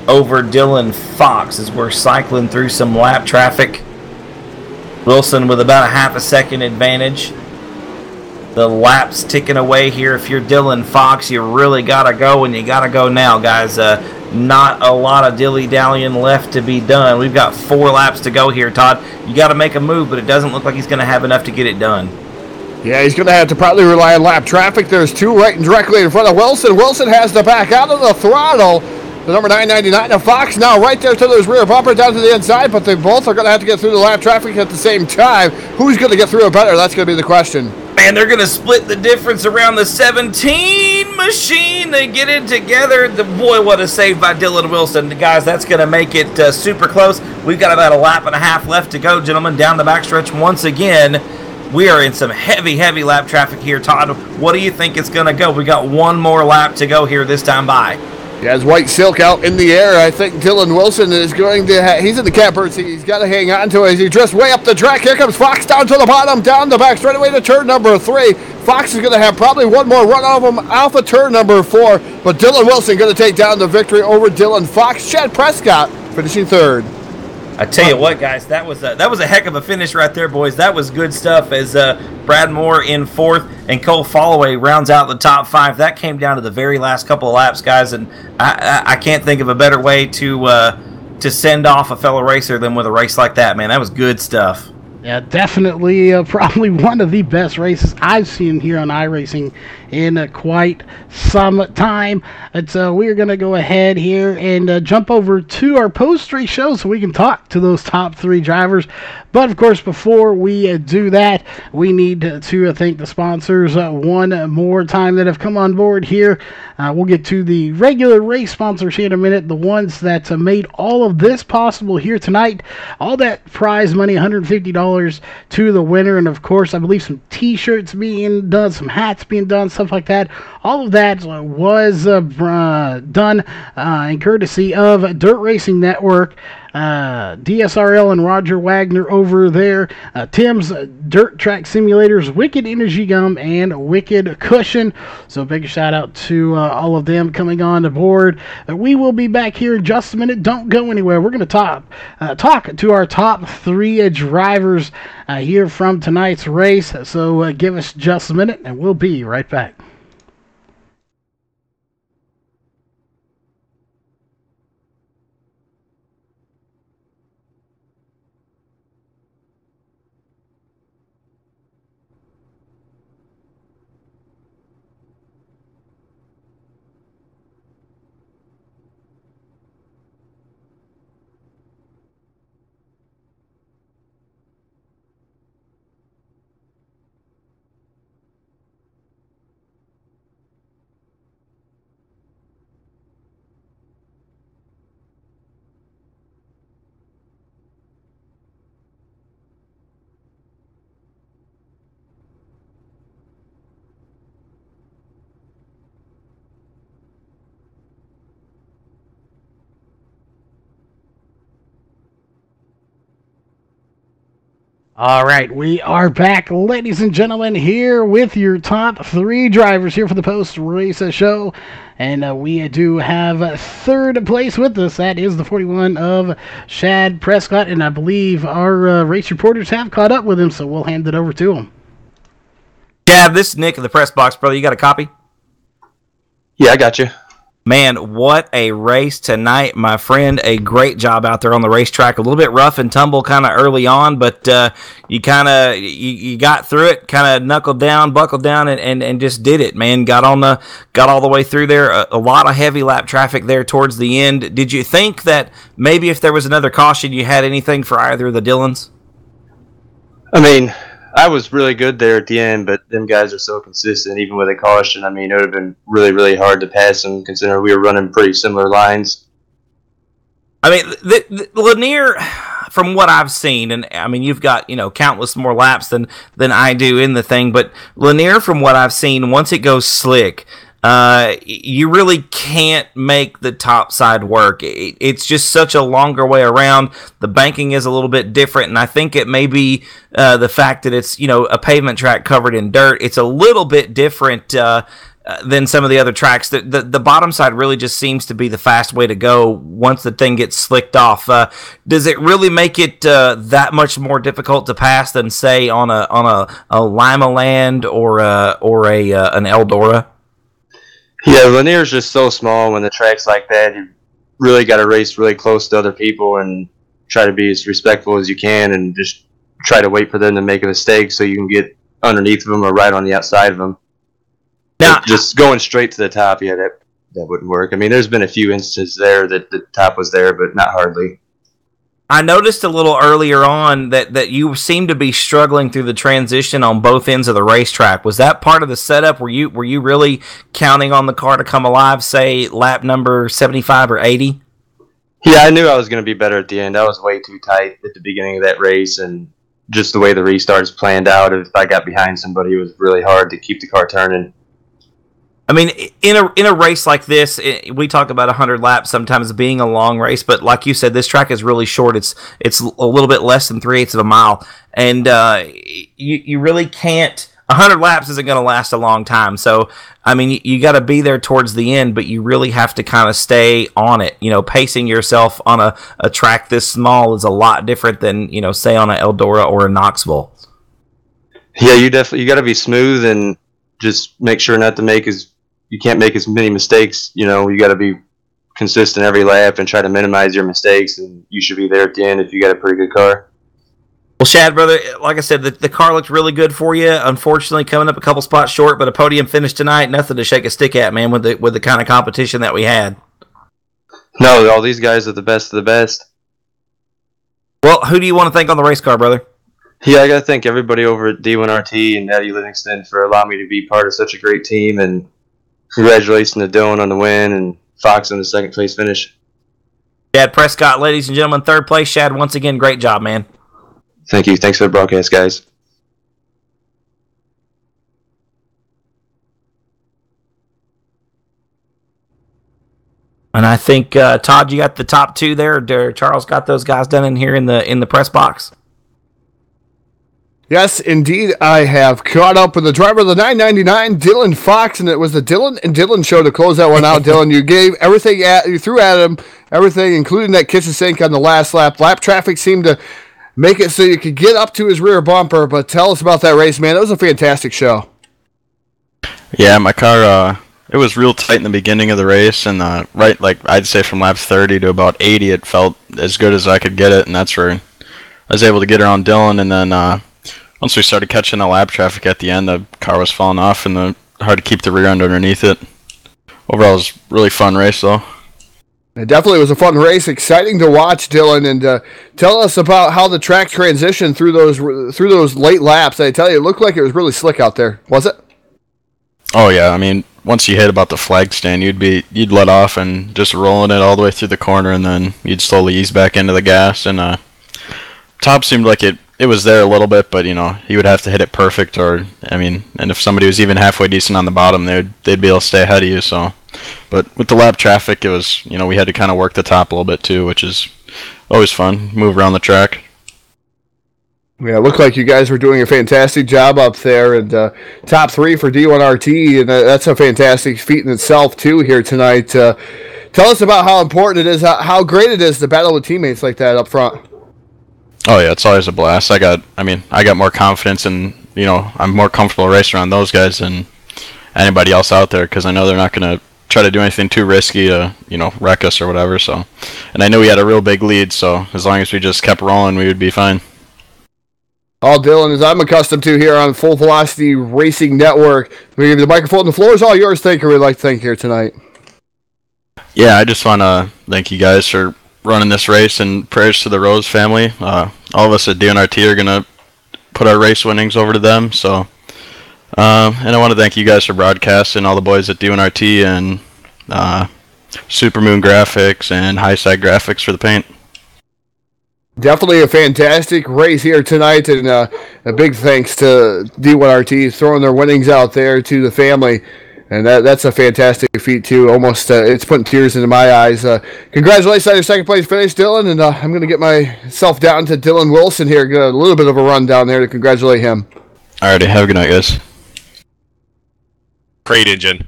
over Dylan Fox as we're cycling through some lap traffic. Wilson with about a half a second advantage. The laps ticking away here. If you're Dylan Fox, you really got to go, and you got to go now, guys. Not a lot of dilly-dallying left to be done. We've got 4 laps to go here, Todd. You got to make a move, but it doesn't look like he's going to have enough to get it done. Yeah, he's going to have to probably rely on lap traffic. There's 2 right and directly in front of Wilson. Wilson has to back out of the throttle. The number 999 of Fox now right there to his rear bumper down to the inside, but they both are going to have to get through the lap traffic at the same time. Who's going to get through it better? That's going to be the question. Man, they're going to split the difference around the 17 machine. They get it together. Boy, what a save by Dylan Wilson. Guys, that's going to make it super close. We've got about a lap and a half left to go, gentlemen, down the backstretch once again. We are in some heavy, heavy lap traffic here, Todd. What do you think it's going to go? We got one more lap to go here this time by. He has White Silk out in the air. I think Dylan Wilson is going to he's in the catbird seat. He's got to hang on to it as he drifts way up the track. Here comes Fox down to the bottom, down the back, straight away to turn number 3. Fox is going to have probably one more run of him off of turn number 4, but Dylan Wilson going to take down the victory over Dylan Fox. Chad Prescott finishing 3rd. I tell you what, guys, that was a heck of a finish right there, boys. That was good stuff. As Brad Moore in 4th and Cole Followay rounds out the top 5. That came down to the very last couple of laps, guys, and I can't think of a better way to send off a fellow racer than with a race like that, man. That was good stuff. Yeah, definitely probably one of the best races I've seen here on iRacing in quite some time. We're going to go ahead here and jump over to our post-race show so we can talk to those top 3 drivers. But, of course, before we do that, we need to thank the sponsors one more time that have come on board here. We'll get to the regular race sponsors here in a minute, the ones that made all of this possible here tonight. All that prize money, $150 to the winner, and, of course, I believe some T-shirts being done, some hats being done, stuff like that. All of that was done in courtesy of Dirt Racing Network, DSRL and Roger Wagner over there, Tim's Dirt Track Simulators, Wicked Energy Gum, and Wicked Cushion. So big shout out to all of them coming on board. We will be back here in just a minute. Don't go anywhere. We're going to talk to our top 3 drivers here from tonight's race. So give us just a minute and we'll be right back. All right, we are back, ladies and gentlemen, here with your top 3 drivers here for the post-race show. And we do have 3rd place with us. That is the 41 of Chad Prescott. And I believe our race reporters have caught up with him, so we'll hand it over to him. Chad, this is Nick of the Press Box, brother. You got a copy? Yeah, I got you. Man, what a race tonight, my friend. A great job out there on the racetrack. A little bit rough and tumble kind of early on, but you got through it, kind of knuckled down, buckled down, and just did it, man. Got all the way through there. A lot of heavy lap traffic there towards the end. Did you think that maybe if there was another caution, you had anything for either of the Dylans? I mean, I was really good there at the end, but them guys are so consistent, even with a caution. I mean, it would have been really, really hard to pass them, considering we were running pretty similar lines. I mean, the Lanier, from what I've seen, and I mean, you've got, countless more laps than I do in the thing, but Lanier, from what I've seen, once it goes slick, you really can't make the top side work. It's just such a longer way around. The banking is a little bit different, and I think it may be the fact that it's a pavement track covered in dirt. It's a little bit different than some of the other tracks. The bottom side really just seems to be the fast way to go once the thing gets slicked off. Does it really make it that much more difficult to pass than, say, on a Lima Land or an Eldora? Yeah, Lanier's just so small. When the track's like that, you really got to race really close to other people and try to be as respectful as you can and just try to wait for them to make a mistake so you can get underneath of them or right on the outside of them. Now, just going straight to the top, yeah, that wouldn't work. I mean, there's been a few instances there that the top was there, but not hardly. I noticed a little earlier on that you seemed to be struggling through the transition on both ends of the racetrack. Was that part of the setup? Were you really counting on the car to come alive, say, lap number 75 or 80? Yeah, I knew I was going to be better at the end. I was way too tight at the beginning of that race, and just the way the restarts planned out, if I got behind somebody, it was really hard to keep the car turning. I mean, in a race like this, we talk about 100 laps sometimes being a long race, but like you said, this track is really short. It's a little bit less than 3/8 of a mile, and you really can't. 100 laps isn't going to last a long time. So, I mean, you got to be there towards the end, but you really have to kind of stay on it. You know, pacing yourself on a track this small is a lot different than, you know, say on a Eldora or a Knoxville. Yeah, you got to be smooth and just make sure not to you can't make as many mistakes. You know, you got to be consistent every lap and try to minimize your mistakes, and you should be there at the end if you got a pretty good car. Well, Shad, brother, like I said, the car looked really good for you. Unfortunately, coming up a couple spots short, but a podium finish tonight, nothing to shake a stick at, man, with the kind of competition that we had. No, all these guys are the best of the best. Well, who do you want to thank on the race car, brother? Yeah, I got to thank everybody over at D1RT and Eddie Livingston for allowing me to be part of such a great team, and congratulations to Dylan on the win and Fox on the second place finish. Shad Prescott, ladies and gentlemen, third place. Shad, once again, great job, man. Thank you. Thanks for the broadcast, guys. And I think Todd, you got the top two there. Charles got those guys done in here in the press box. Yes, indeed, I have caught up with the driver of the 999, Dylan Fox, and it was the Dylan and Dylan show to close that one out. Dylan, you gave everything you threw at him, everything, including that kitchen sink on the last lap. Lap traffic seemed to make it so you could get up to his rear bumper, but tell us about that race, man. It was a fantastic show. Yeah, my car, it was real tight in the beginning of the race, and right, like I'd say from laps 30 to about 80, it felt as good as I could get it, and that's where I was able to get around Dylan, and then once we started catching the lap traffic at the end, the car was falling off, and hard to keep the rear end underneath it. Overall, it was a really fun race, though. It definitely was a fun race, exciting to watch, Dylan. And tell us about how the track transitioned through those late laps. I tell you, it looked like it was really slick out there. Was it? Oh yeah, I mean, once you hit about the flag stand, you'd let off and just rolling it all the way through the corner, and then you'd slowly ease back into the gas. And top seemed like it was there a little bit, but you know, he would have to hit it perfect, or I mean, and if somebody was even halfway decent on the bottom, they'd be able to stay ahead of you. So. But with the lap traffic, it was, you know, we had to kind of work the top a little bit too, which is always fun. Move around the track. Yeah, it looked like you guys were doing a fantastic job up there, and top three for D1RT, and that's a fantastic feat in itself too here tonight. Tell us about how important it is, how great it is to battle with teammates like that up front. Oh yeah, it's always a blast. I got more confidence, and you know, I'm more comfortable racing around those guys than anybody else out there, because I know they're not going to try to do anything too risky to, you know, wreck us or whatever. So, and I knew we had a real big lead, so as long as we just kept rolling, we would be fine. All Dylan, as I'm accustomed to here on Full Velocity Racing Network, we give you the microphone. The floor is all yours. Thank you. We'd like to thank you here tonight. Yeah, I just want to thank you guys for running this race, and prayers to the Rose family. All of us at DNRT are going to put our race winnings over to them. So, and I want to thank you guys for broadcasting, all the boys at DNRT and Supermoon Graphics and High Side Graphics for the paint. Definitely a fantastic race here tonight, and a big thanks to D1RT throwing their winnings out there to the family. And that's a fantastic feat, too. Almost, it's putting tears into my eyes. Congratulations on your second place finish, Dylan. And I'm going to get myself down to Dylan Wilson here. Get a little bit of a run down there to congratulate him. Alrighty, have a good night, guys. Great engine.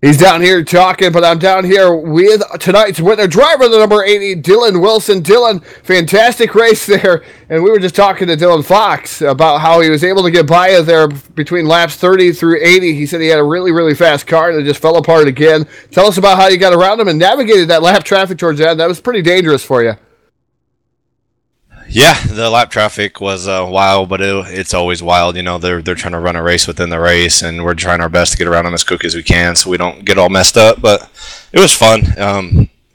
He's down here talking, but I'm down here with tonight's winner, driver, the number 80, Dylan Wilson. Dylan, fantastic race there. And we were just talking to Dylan Fox about how he was able to get by there between laps 30 through 80. He said he had a really, really fast car and it just fell apart again. Tell us about how you got around him and navigated that lap traffic towards the end. That was pretty dangerous for you. Yeah, the lap traffic was wild, but it's always wild. You know, they're trying to run a race within the race, and we're trying our best to get around them as quick as we can so we don't get all messed up. But it was fun.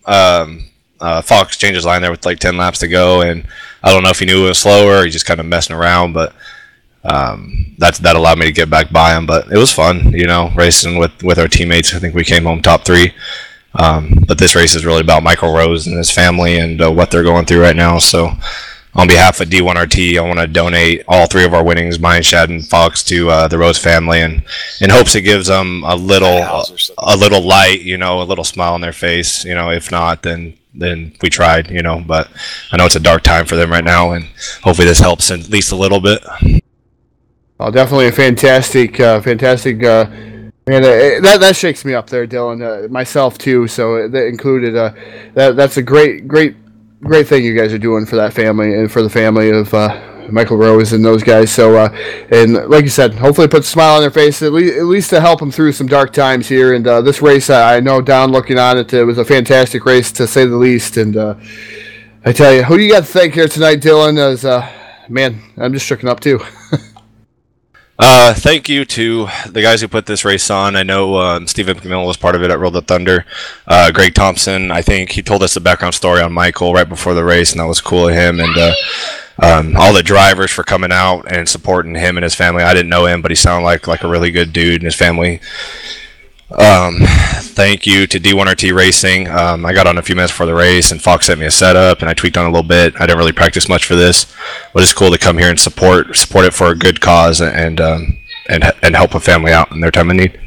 Fox changed his line there with like 10 laps to go, and I don't know if he knew it was slower or he just kind of messing around, but that allowed me to get back by him. But it was fun, you know, racing with our teammates. I think we came home top 3. But this race is really about Michael Rose and his family and what they're going through right now. So on behalf of D1RT, I want to donate all 3 of our winnings, mine, Shad, and Fox, to the Rose family, and in hopes it gives them a little light, a little smile on their face. If not, then we tried, but I know it's a dark time for them right now, and hopefully this helps at least a little bit. Oh, definitely a fantastic, man. That shakes me up there, Dylan. Myself too. So that included. That's a great thing you guys are doing for that family and for the family of Michael Rose and those guys. So, and like you said, hopefully put a smile on their face at least to help them through some dark times here. And this race, I know, down looking on it, it was a fantastic race to say the least. And I tell you, who do you got to thank here tonight, Dylan? As man, I'm just shooken up too. Thank you to the guys who put this race on. I know Stephen McMillan was part of it at Roll the Thunder. Greg Thompson, I think he told us the background story on Michael right before the race, and that was cool of him. And all the drivers for coming out and supporting him and his family. I didn't know him, but he sounded like a really good dude, and his family. Thank you to D1RT Racing. I got on a few minutes before the race, and Fox sent me a setup, and I tweaked on it a little bit. I didn't really practice much for this, but it's cool to come here and support it for a good cause and help a family out in their time of need.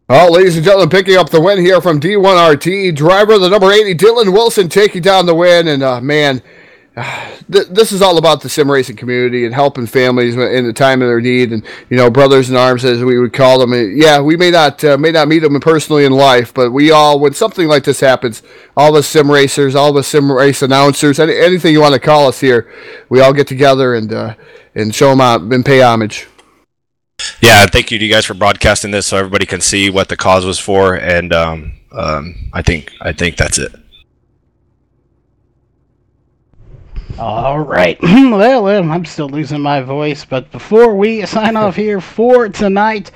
Well, ladies and gentlemen, picking up the win here from D1RT, driver the number 80, Dylan Wilson, taking down the win, and man. This is all about the sim racing community and helping families in the time of their need, and brothers in arms, as we would call them. Yeah, we may not meet them personally in life, but we all, when something like this happens, all the sim racers, all the sim race announcers, anything you want to call us here, we all get together and show them out and pay homage. Yeah, thank you to you guys for broadcasting this so everybody can see what the cause was for, and I think that's it. All right. Well, I'm still losing my voice, but before we sign off here for tonight,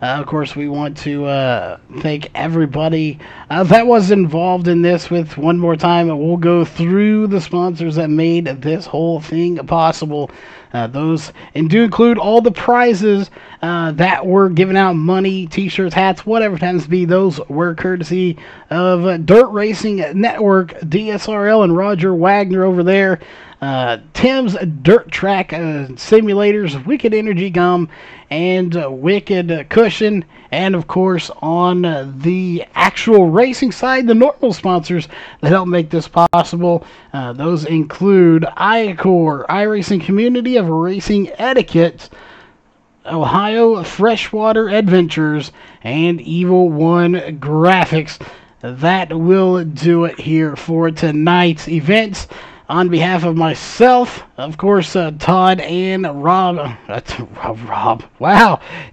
of course, we want to thank everybody that was involved in this with one more time. We'll go through the sponsors that made this whole thing possible. Those and do include all the prizes that were given out, money, t-shirts, hats, whatever it happens to be. Those were courtesy of Dirt Racing Network, DSRL, and Roger Wagner over there. Tim's Dirt Track Simulators, Wicked Energy Gum, and Wicked Cushion. And of course, on the actual racing side, the normal sponsors that help make this possible. Those include iCore, iRacing Community of Racing Etiquette, Ohio Freshwater Adventures, and Evil One Graphics. That will do it here for tonight's events. On behalf of myself, of course, Todd and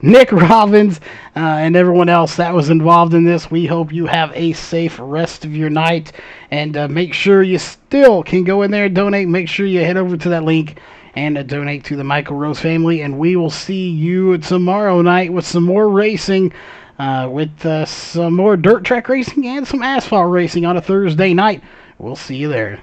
Nick Robbins, and everyone else that was involved in this, we hope you have a safe rest of your night, and make sure you still can go in there and donate. Make sure you head over to that link and donate to the Michael Rose family, and we will see you tomorrow night with some more racing, with some more dirt track racing and some asphalt racing on a Thursday night. We'll see you there.